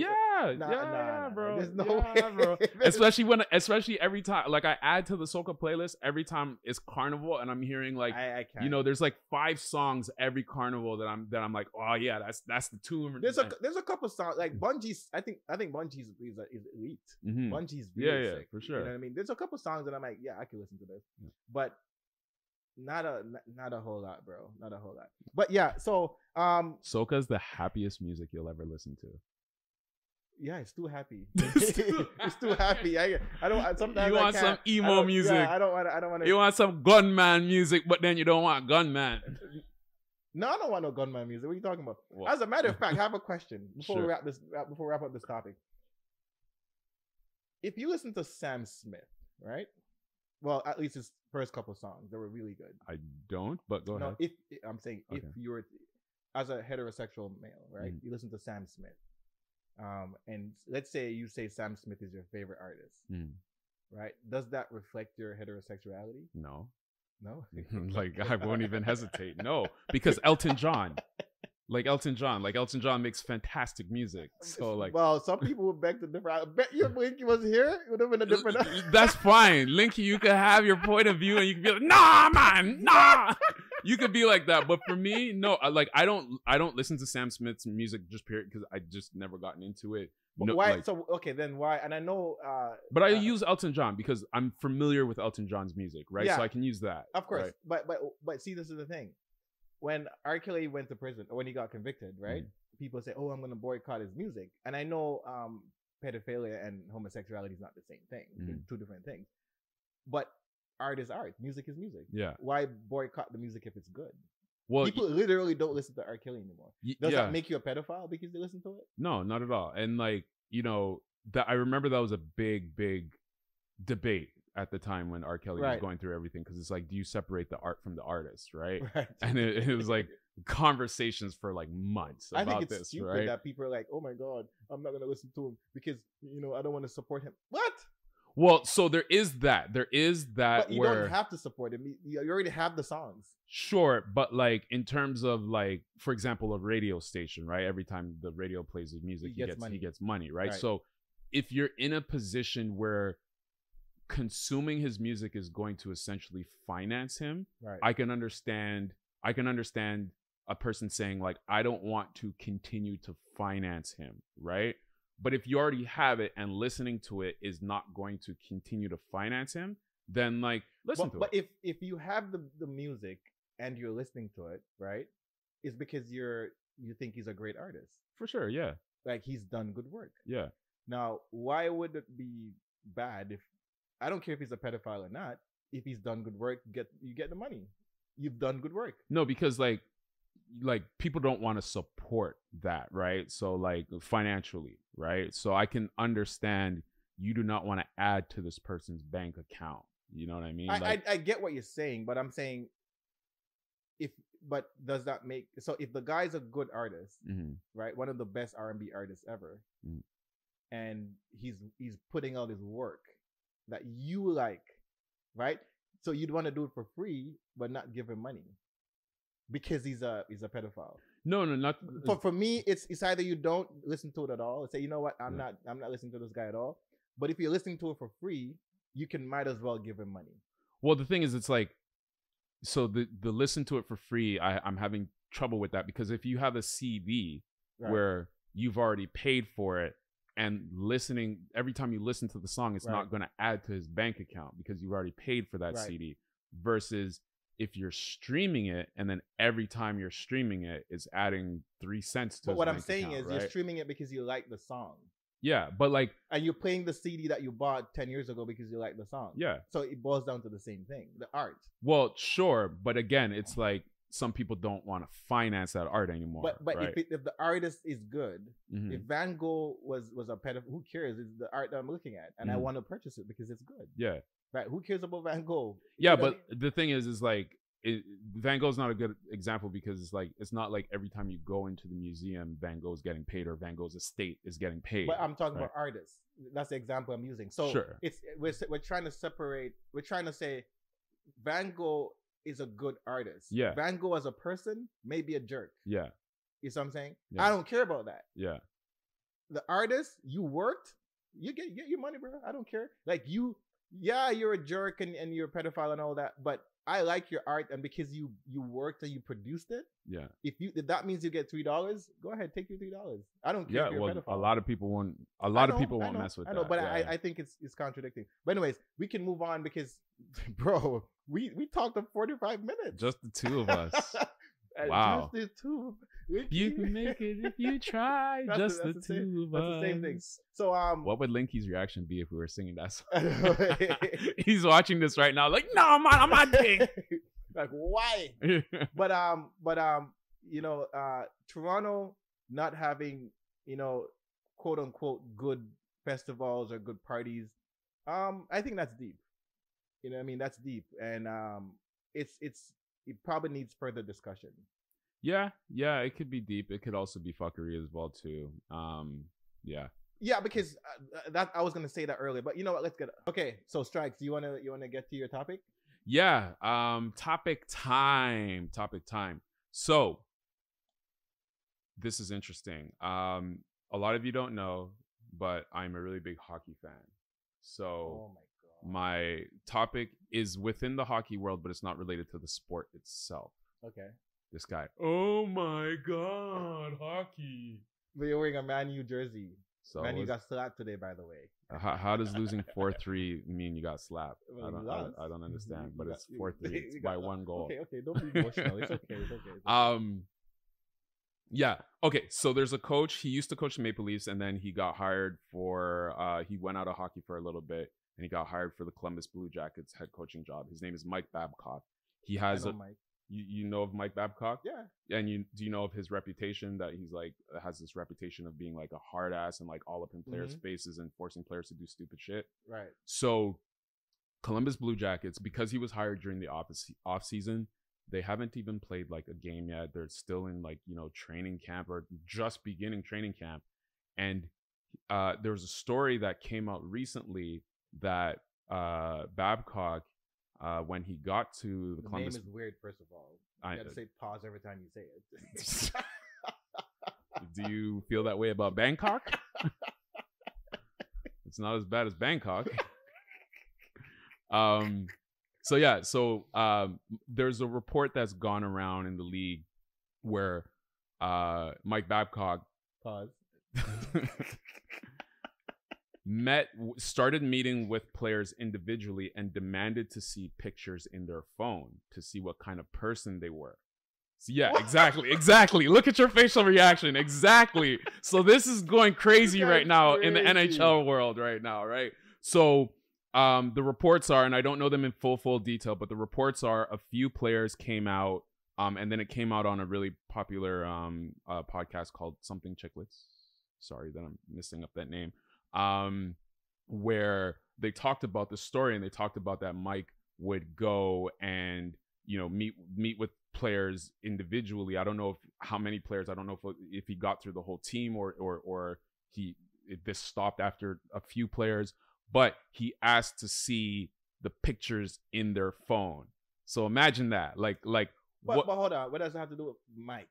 There's no way, bro. especially every time, like I add to the soca playlist every time it's carnival, and I'm hearing like, I can't. there's like 5 songs every carnival that I'm like, oh yeah, that's the tune. There's a couple songs like Bungie's. I think Bungie's is elite. Mm-hmm. Bungie's really sick, for sure. You know what I mean? There's a couple songs that I'm like, yeah, I can listen to this, but not a whole lot, bro. Not a whole lot. But yeah, so soca is the happiest music you'll ever listen to. Yeah, it's too happy. It's too happy. I don't. Sometimes you want some emo music. Yeah, I don't want to. You want some gunman music, but then you don't want gunman. No, I don't want no gunman music. What are you talking about? What? As a matter of fact, I have a question before Sure. we wrap up this topic. If you listen to Sam Smith, right? Well, at least his first couple songs, they were really good. I don't, but go ahead. If I'm saying if Okay. you're as a heterosexual male, right? You listen to Sam Smith. And let's say you say Sam Smith is your favorite artist, right? Does that reflect your heterosexuality? No. No. Like I won't even hesitate. No, because Elton John. Like Elton John. Like Elton John makes fantastic music. So like, well, some people would beg to differ. I bet you if Linky was here, it would have been a different. that's fine. Linky, you can have your point of view and you can be like, nah, man, nah. You could be like that. But for me, no, like I don't listen to Sam Smith's music just period because I just never gotten into it. No, why? like, So okay, then why? And I know. But I use Elton John because I'm familiar with Elton John's music, right? Yeah, so I can use that. of course. Right? But see, this is the thing. When R. Kelly went to prison, or when he got convicted, right? People say, "Oh, I'm going to boycott his music," and I know pedophilia and homosexuality is not the same thing; they're two different things. But art is art, music is music. Yeah. Why boycott the music if it's good? Well, people literally don't listen to R. Kelly anymore. Does yeah. that make you a pedophile because they listen to it? No, not at all. And like, you know, that I remember that was a big debate at the time when R. Kelly was going through everything, because it's like, do you separate the art from the artist, right? And it was like conversations for like months about I think it's this, stupid right? that people are like, oh my god, I'm not gonna listen to him because I don't want to support him. What? Well, so there is that. But you don't have to support him. You already have the songs. Sure, but like in terms of like, for example, a radio station, right? Every time the radio plays his music, he gets money, right? So if you're in a position where consuming his music is going to essentially finance him, I can understand a person saying like, I don't want to continue to finance him, right? But if you already have it and listening to it is not going to continue to finance him, then like listen to it. But if you have the music and you're listening to it, right, it's because you think he's a great artist. For sure, yeah. Like he's done good work. Yeah. Now, why would it be bad if, I don't care if he's a pedophile or not, if he's done good work, you get the money. You've done good work. No, because like people don't want to support that, right? So like financially, right? So I can understand you do not want to add to this person's bank account. You know what I mean? I get what you're saying, but I'm saying does that make, so if the guy's a good artist, right? One of the best R&B artists ever, and he's putting out his work that you like, right? So you'd want to do it for free, but not give him money because he's a pedophile. No, not for me. It's either you don't listen to it at all, say, you know what, I'm not listening to this guy at all. But if you're listening to it for free, you might as well give him money. Well, the thing is, it's like, so the listen to it for free, I'm having trouble with that, because if you have a CD where you've already paid for it, and listening, every time you listen to the song, it's not going to add to his bank account because you've already paid for that CD, versus if you're streaming it and then every time you're streaming it, it's adding 3 cents to his what bank I'm saying account, is right? You're streaming it because you like the song. Yeah, but like, and you're playing the CD that you bought 10 years ago because you like the song. Yeah. So it boils down to the same thing, the art. Well, sure, but again, it's like some people don't want to finance that art anymore. But if the artist is good, if Van Gogh was a pedophile, who cares? It's the art that I'm looking at, and I want to purchase it because it's good. Yeah. Right. Who cares about Van Gogh? Yeah, but the thing is like, Van Gogh's not a good example, because it's like, it's not like every time you go into the museum, Van Gogh's getting paid or Van Gogh's estate is getting paid. But I'm talking about artists. That's the example I'm using. So we're trying to separate. We're trying to say Van Gogh is a good artist. Yeah. Van Gogh as a person may be a jerk. Yeah. You see what I'm saying? Yeah. I don't care about that. Yeah. The artist, you worked, you get your money, bro. I don't care. Like you're a jerk and you're a pedophile and all that, but I like your art, and because you worked and you produced it. Yeah. If that means you get $3, go ahead, take your $3. I don't care. Yeah. If you're a pedophile. A lot of people won't. A lot of people won't mess with that. I know, but I think it's contradicting. But anyways, we can move on because, bro, we talked for 45 minutes. Just the two of us. Wow. Just the two. You can make it if you try. Just the two of us. That's the same thing. So what would Linky's reaction be if we were singing that song? He's watching this right now, like, no, man, I'm not big. Like, why? but Toronto not having, quote unquote good festivals or good parties, I think that's deep. You know what I mean? That's deep, and it probably needs further discussion. Yeah, it could be deep. It could also be fuckery as well too. Yeah, because that I was gonna say that earlier, but you know what? Let's get okay. So Strikes, you wanna get to your topic? Yeah. Topic time. So this is interesting. A lot of you don't know, but I'm a really big hockey fan. So Oh my god. my topic is within the hockey world, but it's not related to the sport itself. Okay. This guy. Oh my god, hockey. But you're wearing a Man U jersey. So Man U got slapped today, by the way. how does losing 4-3 mean you got slapped? Well, I don't understand. But it's 4-3. It's you by got- one goal. Okay, don't be emotional. It's okay. It's okay. Yeah. Okay. So there's a coach. He used to coach the Maple Leafs, and then he got hired for. He went out of hockey for a little bit, and he got hired for the Columbus Blue Jackets head coaching job. His name is Mike Babcock. He has I know Mike. You know of Mike Babcock? Yeah. And do you know of his reputation that he's like has this reputation of being like a hard ass and like all up in players' faces and forcing players to do stupid shit? Right. So Columbus Blue Jackets, because he was hired during the off season, they haven't even played like a game yet. They're still in like, training camp or just beginning training camp. And there was a story that came out recently that Babcock, when he got to The Columbus, name is weird, first of all. You gotta say pause every time you say it. do you feel that way about Bangkok? It's not as bad as Bangkok. There's a report that's gone around in the league where Mike Babcock Pause. started meeting with players individually and demanded to see pictures in their phone to see what kind of person they were. So yeah, exactly. Look at your facial reaction. Exactly. So this is going crazy right now in the NHL world right now, right? So the reports are, and I don't know them in full detail, but the reports are a few players came out, and then it came out on a really popular podcast called Something Chicklets. Sorry that I'm messing up that name. Where they talked about the story, and they talked about that Mike would go and meet with players individually. I don't know how many players. I don't know if he got through the whole team or this stopped after a few players. But he asked to see the pictures in their phone. So imagine that. But hold on. What does that have to do with Mike?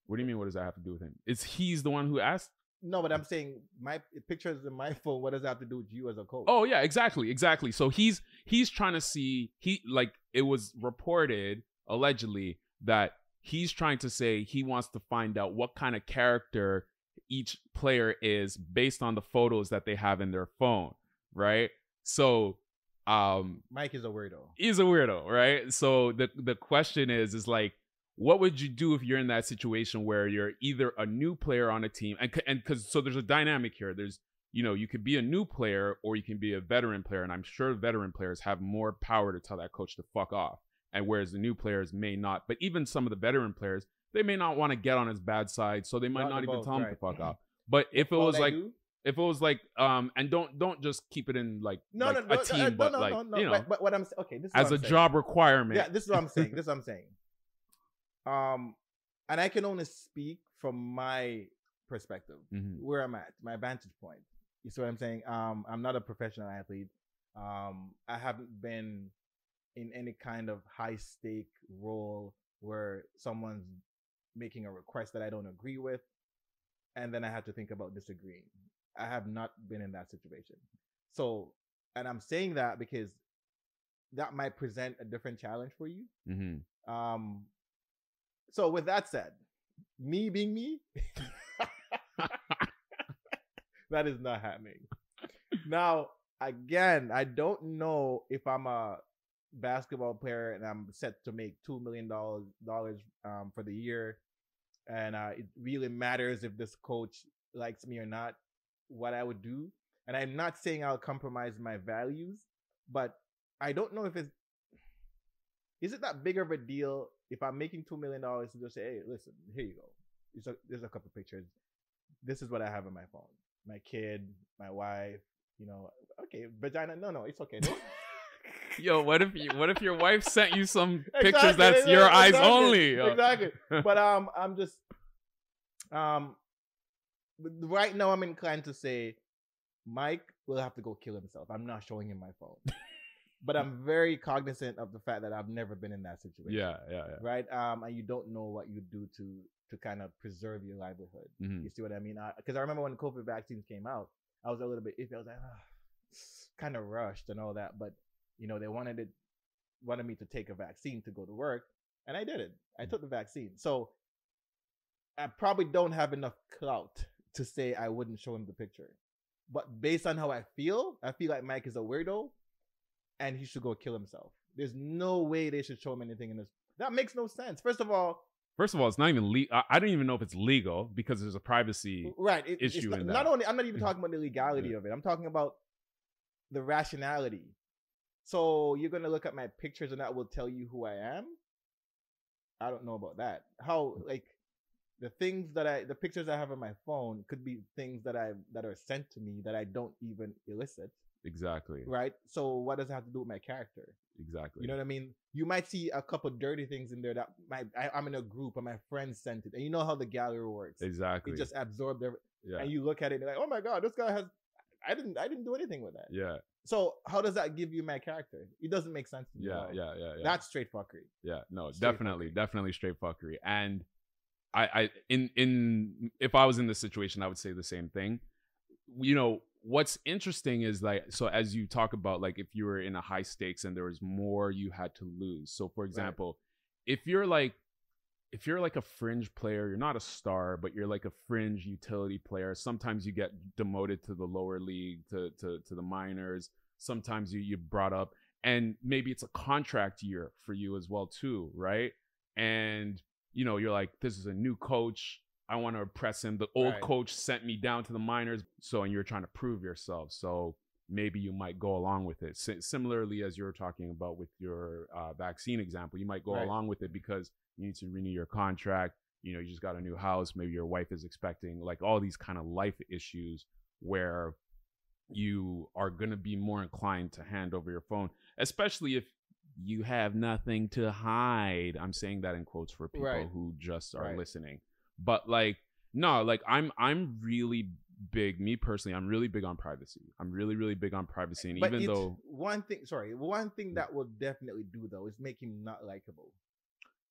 What do you mean? What does that have to do with him? He's the one who asked? No, but I'm saying my pictures in my phone. What does that have to do with you as a coach? Oh yeah, exactly. So he's trying to see. It was reported allegedly that he's trying to say he wants to find out what kind of character each player is based on the photos that they have in their phone, right? So Mike is a weirdo. He's a weirdo, right? So the question is like, what would you do if you're in that situation where you're either a new player on a team, and because there's a dynamic here. There's you could be a new player or you can be a veteran player, and I'm sure veteran players have more power to tell that coach to fuck off, and whereas the new players may not. But even some of the veteran players, they may not want to get on his bad side, so they might not even tell him to fuck off. But if it was like, and don't just keep it in like a team, but But what I'm okay, this is as what I'm a saying. job requirement. Yeah, this is what I'm saying. And I can only speak from my perspective, where I'm at, my vantage point. You see what I'm saying? I'm not a professional athlete. I haven't been in any kind of high stake role where someone's making a request that I don't agree with, and then I have to think about disagreeing. I have not been in that situation. So, and I'm saying that because that might present a different challenge for you. So with that said, me being me, that is not happening. Now, again, I don't know if I'm a basketball player and I'm set to make $2 million for the year, and it really matters if this coach likes me or not, what I would do. And I'm not saying I'll compromise my values, but I don't know if is it that big of a deal if I'm making $2 million to just say, hey, listen, here you go. There's a couple pictures. This is what I have on my phone. My kid, my wife, okay, vagina. No, it's okay. Yo, what if your wife sent you some pictures that's your eyes only? Yo. Exactly. But I'm just right now I'm inclined to say Mike will have to go kill himself. I'm not showing him my phone. But I'm very cognizant of the fact that I've never been in that situation. Yeah. Right? And you don't know what you do to to kind of preserve your livelihood. Mhm. You see what I mean? Because I remember when COVID vaccines came out, I was a little bit iffy. I was like, kind of rushed and all that, but they wanted me to take a vaccine to go to work, and I did it. I took the vaccine, so I probably don't have enough clout to say I wouldn't show him the picture. But based on how I feel like Mike is a weirdo, and he should go kill himself. There's no way they should show him anything in this. That makes no sense. First of all, it's not even legal. I don't even know if it's legal because there's a privacy issue in that. Not only, I'm not even talking about the legality of it. I'm talking about the rationality. So you're gonna look at my pictures and that will tell you who I am? I don't know about that. How, like, the pictures I have on my phone could be things that are sent to me that I don't even elicit. Exactly. Right? So what does it have to do with my character? Exactly. You know what I mean? You might see a couple dirty things in there that I'm in a group and my friends sent it. And you know how the gallery works. Exactly. It just absorbed everything. Yeah. And you look at it and you're like, oh my God, this guy has, I didn't do anything with that. Yeah. So how does that give you my character? It doesn't make sense to me. Yeah. That's straight fuckery. Yeah. No, Straight definitely straight fuckery. And I if I was in this situation, I would say the same thing. What's interesting is, like, so as you talk about, like, if you were in a high stakes and there was more you had to lose. So for example, if you're like a fringe player, you're not a star, but you're like a fringe utility player. Sometimes you get demoted to the lower league, to the minors. Sometimes you brought up, and maybe it's a contract year for you as well too, right? And you're like, this is a new coach. I want to impress him. The old coach sent me down to the minors. So, and you're trying to prove yourself. So maybe you might go along with it. Similarly, as you're talking about with your vaccine example, you might go along with it because you need to renew your contract. You just got a new house. Maybe your wife is expecting, like, all these kind of life issues where you are going to be more inclined to hand over your phone, especially if you have nothing to hide. I'm saying that in quotes for people who just are listening. But, like, no, like, I'm really big, me personally, I'm really big on privacy. I'm really, really big on privacy. And even though one thing that will definitely do, though, is make him not likable.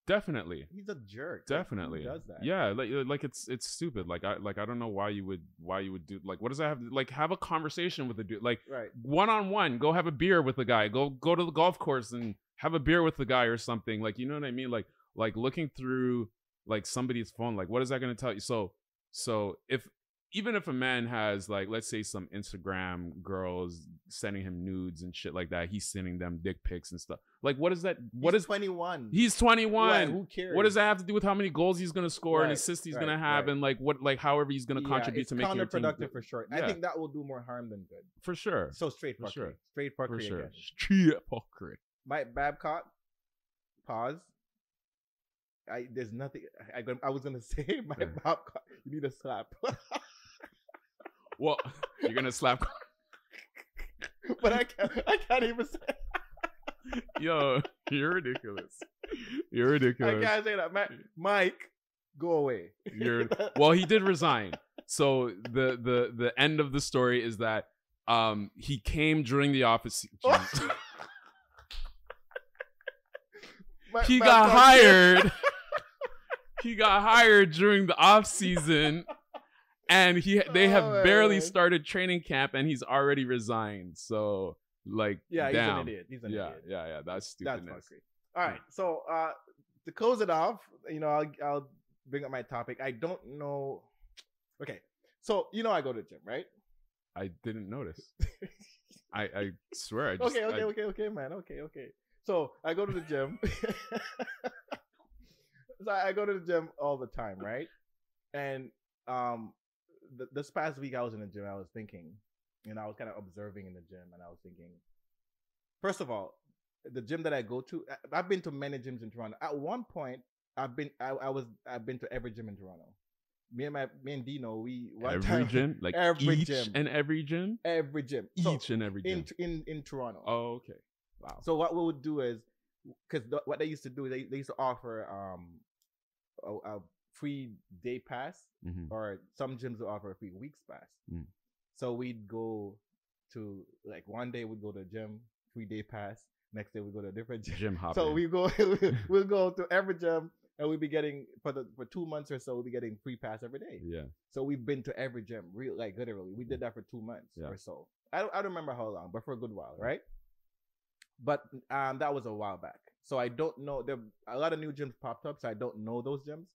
Definitely. He's a jerk. Definitely. Like, who does that? Yeah, like it's stupid. Like I don't know why you would do, like, what does that have to, like, have a conversation with a dude, like, one-on-one, go have a beer with the guy, go to the golf course and have a beer with the guy or something. Like, you know what I mean? Like looking through, like, somebody's phone, like, what is that going to tell you? So even if a man has, like, let's say some Instagram girls sending him nudes and shit like that, he's sending them dick pics and stuff. Like, what is that? He's 21. He's 21. Right, who cares? What does that have to do with how many goals he's going to score and assists he's going to have and, like, what, like, however he's going to contribute to making your team counterproductive for sure. I think that will do more harm than good. For sure. So straight fuckery. Sure. Straight fuckery. For sure. Again. Straight fuckery. Mike Babcock. Pause. There's nothing. I was gonna say, Mike Babcock, you need a slap. Well, you're gonna slap, but I can't even say. Yo, you're ridiculous. You're ridiculous. I can't say that, Mike. Go away. Well, he did resign. So the end of the story is that he came during the office. He got hired. He got hired during the off season, and they have barely started training camp, and he's already resigned. So, like, damn. He's an idiot. He's an idiot. Yeah. That's stupidness. That's all right. So, to close it off, I'll bring up my topic. I don't know. Okay. So, I go to the gym, right? I didn't notice. I swear. I just, okay, man. Okay. So I go to the gym. So I go to the gym all the time, right? And this past week I was in the gym. I was thinking, I was kind of observing in the gym, and I was thinking, first of all, the gym that I go to, I've been to many gyms in Toronto. At one point, I've been to every gym in Toronto. Me and Dino, we every gym, like every gym, every gym, each and every gym in Toronto. Oh, okay. Wow. So what we would do is, because what they used to do, they used to offer a free day pass, or some gyms will offer a free weeks pass. So we'd go to, like, one day we'd go to the gym, free day pass. Next day we go to a different gym hopping. So we'll go to every gym, and we'd be getting for 2 months or so, we'd be getting free pass every day. Yeah. So we've been to every gym, like literally. We did that for 2 months or so. I don't remember how long, but for a good while, right? But that was a while back. So I don't know. There a lot of new gyms popped up, so I don't know those gyms.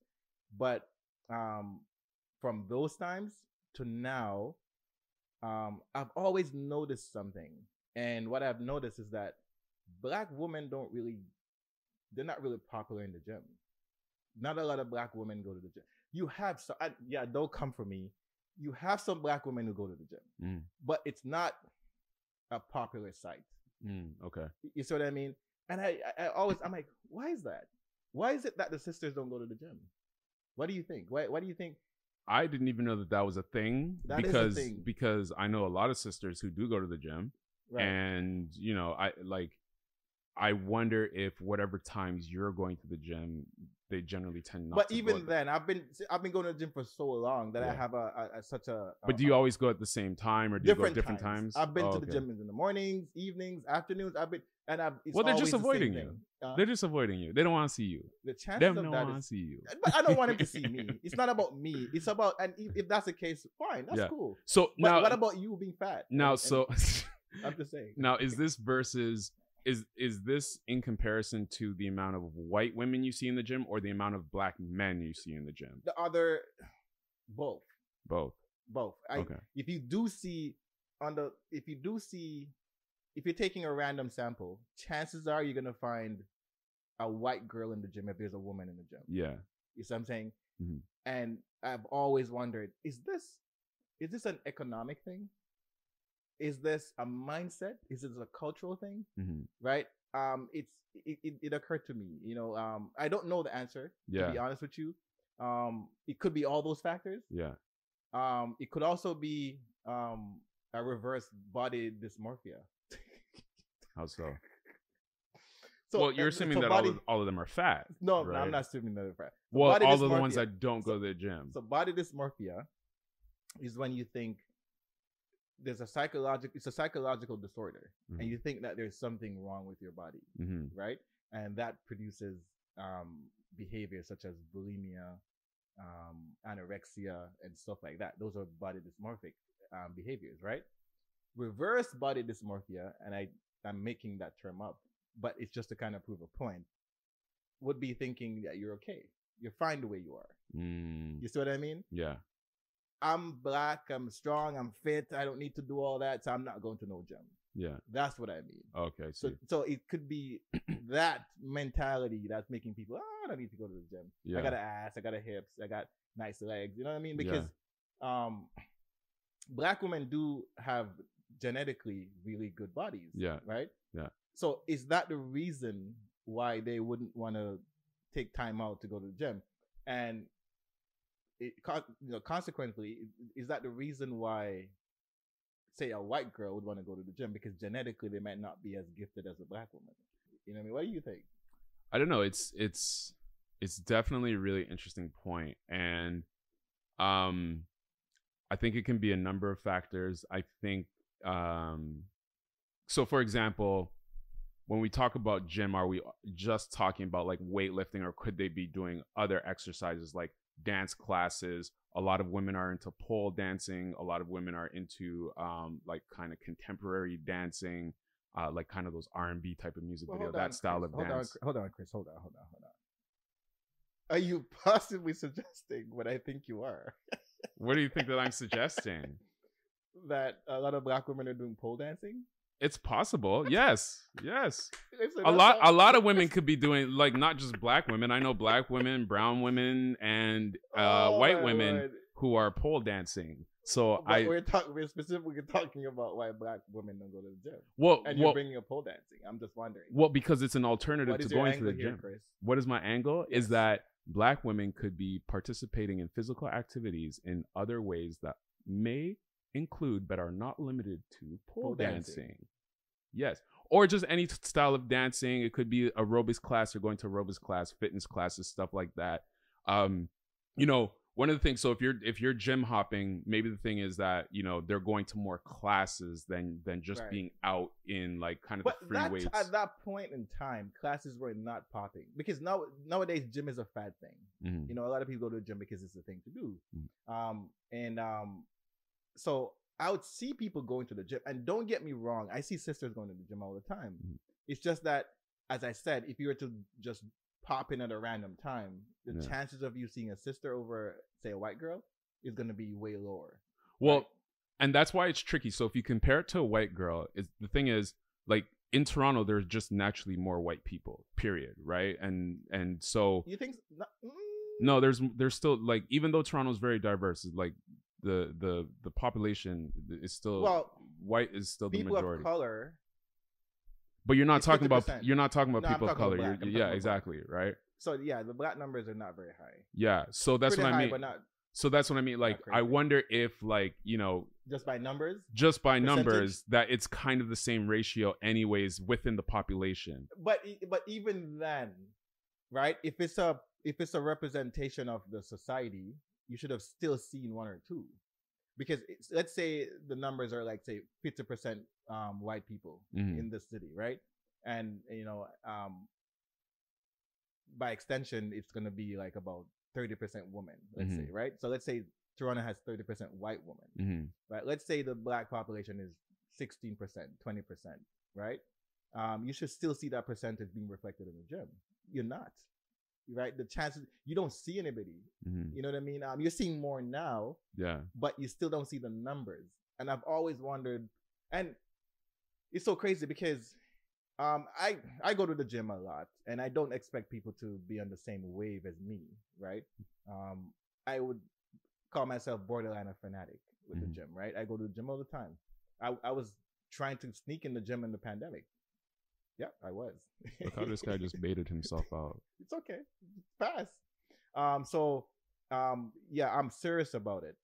But from those times to now, I've always noticed something. And what I've noticed is that Black women they're not really popular in the gym. Not a lot of Black women go to the gym. You have some, don't come for me. You have some Black women who go to the gym, but it's not a popular sight. Okay. You see what I mean? And I'm like, why is that? Why is it that the sisters don't go to the gym? What do you think? Why do you think? I didn't even know that was a thing. That is a thing. Because I know a lot of sisters who do go to the gym, right. And I wonder if whatever times you're going to the gym, they generally tend not. But to even then, I've been going to the gym for so long that I have such a. But do you always go at the same time, or do you go at different times? I've been to the gym in the mornings, evenings, afternoons. They're just avoiding you. They're just avoiding you. They don't want to see you. The chances they of don't that want to see you. But I don't want him to see me. It's not about me. It's about, and if that's the case, fine. That's cool. So but now, what about you being fat? Now, I'm just saying. Now, is this versus? Is this in comparison to the amount of white women you see in the gym, or the amount of Black men you see in the gym? The other, both. Okay. If you're taking a random sample, chances are you're gonna find a white girl in the gym if there's a woman in the gym. Yeah. You see what I'm saying? Mm-hmm. And I've always wondered, is this an economic thing? Is this a mindset? Is this a cultural thing? Mm-hmm. Right? It occurred to me. I don't know the answer. Yeah. To be honest with you, it could be all those factors. Yeah. It could also be a reverse body dysmorphia. How so? Well, you're assuming that all of them are fat. No, right? I'm not assuming that they're fat. Well, all of the ones that don't go to the gym. So body dysmorphia is when you think it's a psychological disorder, and you think that there's something wrong with your body, right? And that produces behaviors such as bulimia, anorexia, and stuff like that. Those are body dysmorphic behaviors, right? Reverse body dysmorphia, and I'm making that term up, but it's just to kind of prove a point, would be thinking that you're okay. You're fine the way you are. You see what I mean? Yeah. I'm Black, I'm strong, I'm fit, I don't need to do all that, so I'm not going to no gym. Yeah. That's what I mean. Okay. So it could be that mentality that's making people, I don't need to go to the gym. Yeah. I got an ass, I got a hips, I got nice legs. You know what I mean? Because Black women do have genetically really good bodies. Yeah. Right? Yeah. So is that the reason why they wouldn't want to take time out to go to the gym? And consequently, is that the reason why, say, a white girl would want to go to the gym? Because genetically they might not be as gifted as a Black woman. You know what I mean? What do you think? I don't know. It's definitely a really interesting point, and I think it can be a number of factors. I think so. For example, when we talk about gym, are we just talking about like weightlifting, or could they be doing other exercises like dance classes? A lot of women are into pole dancing. A lot of women are into like kind of contemporary dancing, like kind of those R&B type of music video, that style of dance. Hold on, Chris. Hold on. Are you possibly suggesting what I think you are? What do you think that I'm suggesting? That a lot of Black women are doing pole dancing? It's possible. Yes. A lot of women could be doing, like, not just Black women. I know Black women, brown women, and white women who are pole dancing. So we're specifically talking about why Black women don't go to the gym. Well, and you're bringing up pole dancing. I'm just wondering. Well, because it's an alternative to going to the gym. Chris? What is my angle? Yes. Is that Black women could be participating in physical activities in other ways that may include, but are not limited to, pole dancing. Yes. Or just any style of dancing. It could be aerobics class, or going to aerobics class, fitness classes, stuff like that. one of the things, so if you're gym hopping, maybe the thing is that, you know, they're going to more classes than just being out in like kind of the free weights. At that point in time, classes were not popping because nowadays gym is a fad thing. You know, a lot of people go to the gym because it's the thing to do. So I would see people going to the gym, and don't get me wrong, I see sisters going to the gym all the time. It's just that, as I said, if you were to just pop in at a random time, the chances of you seeing a sister over, say, a white girl is going to be way lower. Well, right? And that's why it's tricky. So if you compare it to a white girl, the thing is, like, in Toronto, there's just naturally more white people, period, right? And so you think no, there's still, like, even though Toronto's very diverse, like the population is still white is still the majority. People of color. But you're not talking 50%. about people of color. Black. Yeah, exactly, right? So yeah, the black numbers are not very high. Yeah, so that's Pretty what I mean. High, but not, so that's what I mean. Like, I wonder if, like, you know, just by numbers, that it's kind of the same ratio, anyways, within the population. But even then, right? If it's a representation of the society, you should have still seen one or two, because let's say the numbers are like, say, 50% white people in the city, right? And you know, by extension, it's gonna be like about 30% women, let's say, right? So let's say Toronto has 30% white women, right? Let's say the black population is 16%, 20%, right? You should still see that percentage being reflected in the gym. You're not, right? The chances, you don't see anybody. You know what I mean? You're seeing more now, but you still don't see the numbers. And I've always wondered, and it's so crazy because I go to the gym a lot, and I don't expect people to be on the same wave as me, right? I would call myself borderline a fanatic with the gym, right? I go to the gym all the time. I was trying to sneak in the gym in the pandemic. Yeah, I was. Look how this guy just baited himself out. It's okay. Pass. Yeah, I'm serious about it.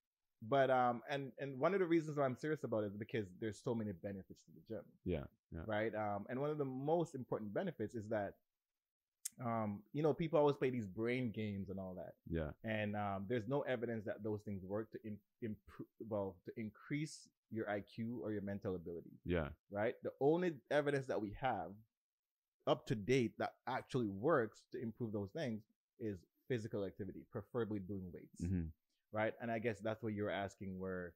But and one of the reasons why I'm serious about it is because there's so many benefits to the gym. Yeah. Right. And one of the most important benefits is that you know, people always play these brain games and all that. Yeah. And there's no evidence that those things work to to increase your IQ or your mental ability. Yeah. Right. The only evidence that we have up to date that actually works to improve those things is physical activity, preferably doing weights. Right. And I guess that's what you're asking, where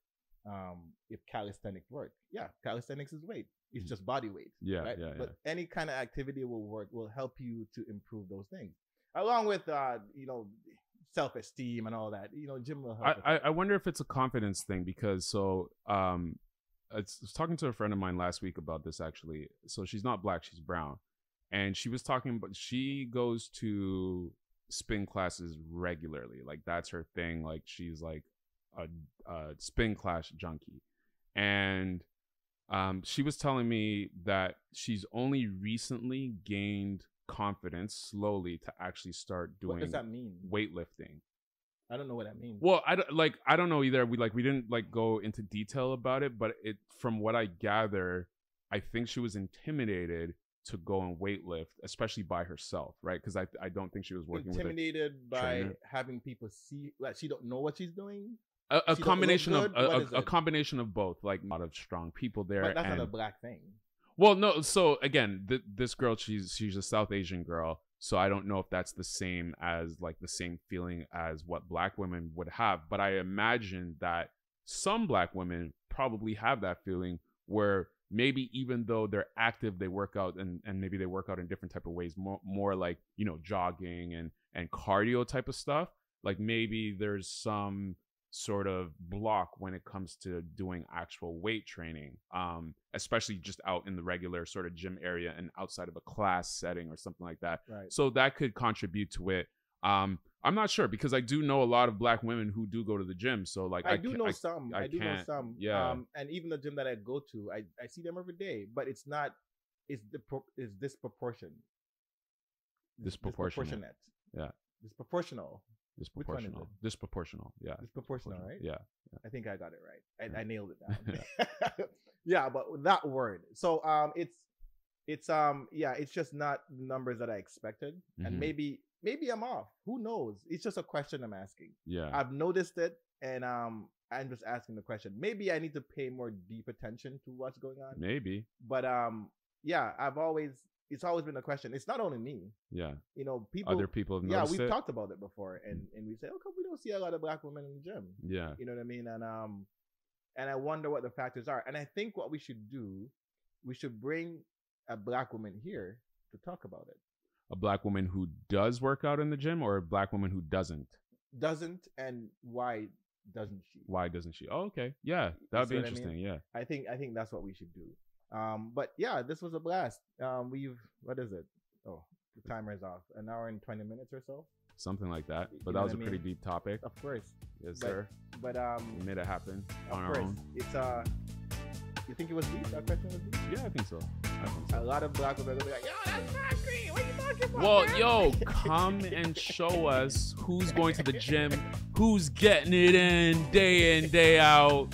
if calisthenics work. Yeah, calisthenics is weight. It's just body weight. Yeah. Right? But any kind of activity will work, will help you to improve those things. Along with you know, self-esteem and all that. You know, gym will help. I wonder if it's a confidence thing, because I was talking to a friend of mine last week about this, actually. So she's not black, she's brown. And she was talking about, she goes to spin classes regularly. Like, that's her thing. Like, she's like a spin class junkie. And she was telling me that she's only recently gained confidence slowly to actually start doing, what does that mean? Weightlifting. I don't know what that means. Well, I don't know either. We didn't like go into detail about it, but from what I gather, I think she was intimidated to go and weightlift, especially by herself, right? Because I don't think she was working intimidated with by trainer. Having people see, like, she don't know what she's doing. A combination of a combination of both, like a lot of strong people there. But that's not a black thing. Well, no. So again, this girl, she's a South Asian girl, so I don't know if that's the same as, like, the same feeling as what black women would have. But I imagine that some black women probably have that feeling, where maybe even though they're active, they work out, and maybe they work out in different type of ways, more like, you know, jogging and cardio type of stuff. Like, maybe there's some sort of block when it comes to doing actual weight training, especially just out in the regular sort of gym area and outside of a class setting or something like that. Right. So that could contribute to it. I'm not sure, because I do know a lot of black women who do go to the gym. So, like, I do know some. Yeah. And even the gym that I go to, I see them every day, but it's not. It's disproportionate. Disproportionate. Yeah. Disproportional. Disproportional. Disproportional. Yeah. Disproportional, right? Yeah. I think I got it right. I nailed it down. Yeah, but that word. So it's just not the numbers that I expected. And maybe maybe I'm off. Who knows? It's just a question I'm asking. Yeah. I've noticed it, and I'm just asking the question. Maybe I need to pay more deep attention to what's going on. Maybe. But yeah, it's always been a question. It's not only me. Yeah. You know, people. Other people have Yeah, noticed we've it. talked about it before, and we say, okay, we don't see a lot of black women in the gym. Yeah. You know what I mean? And I wonder what the factors are. And I think what we should do, we should bring a black woman here to talk about it. A black woman who does work out in the gym, or a black woman who doesn't? Doesn't, and why doesn't she? Why doesn't she? Oh, okay. Yeah, that would be interesting. I mean? Yeah. I think that's what we should do. But yeah, this was a blast. What is it? Oh, the timer's off. An hour and 20 minutes or so. Something like that. But that was a pretty deep topic. Of course. Yes, sir. But we made it happen on course. our own. It's you think it was deep? That question was deep? Yeah, I think so. A lot of black women will be like, yo, that's not green. What are you talking about? Well, man? yo, come and show us who's going to the gym, who's getting it in, day out.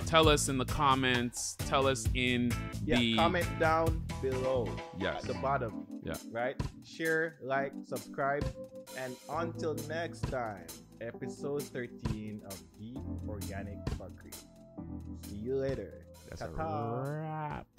Tell us in the comments. Tell us in the comment down below. Yes. At the bottom. Yeah. Right? Share, like, subscribe. And until next time, episode 13 of Deep.Organic.Phuckery. See you later. That's a Ta-ta. wrap.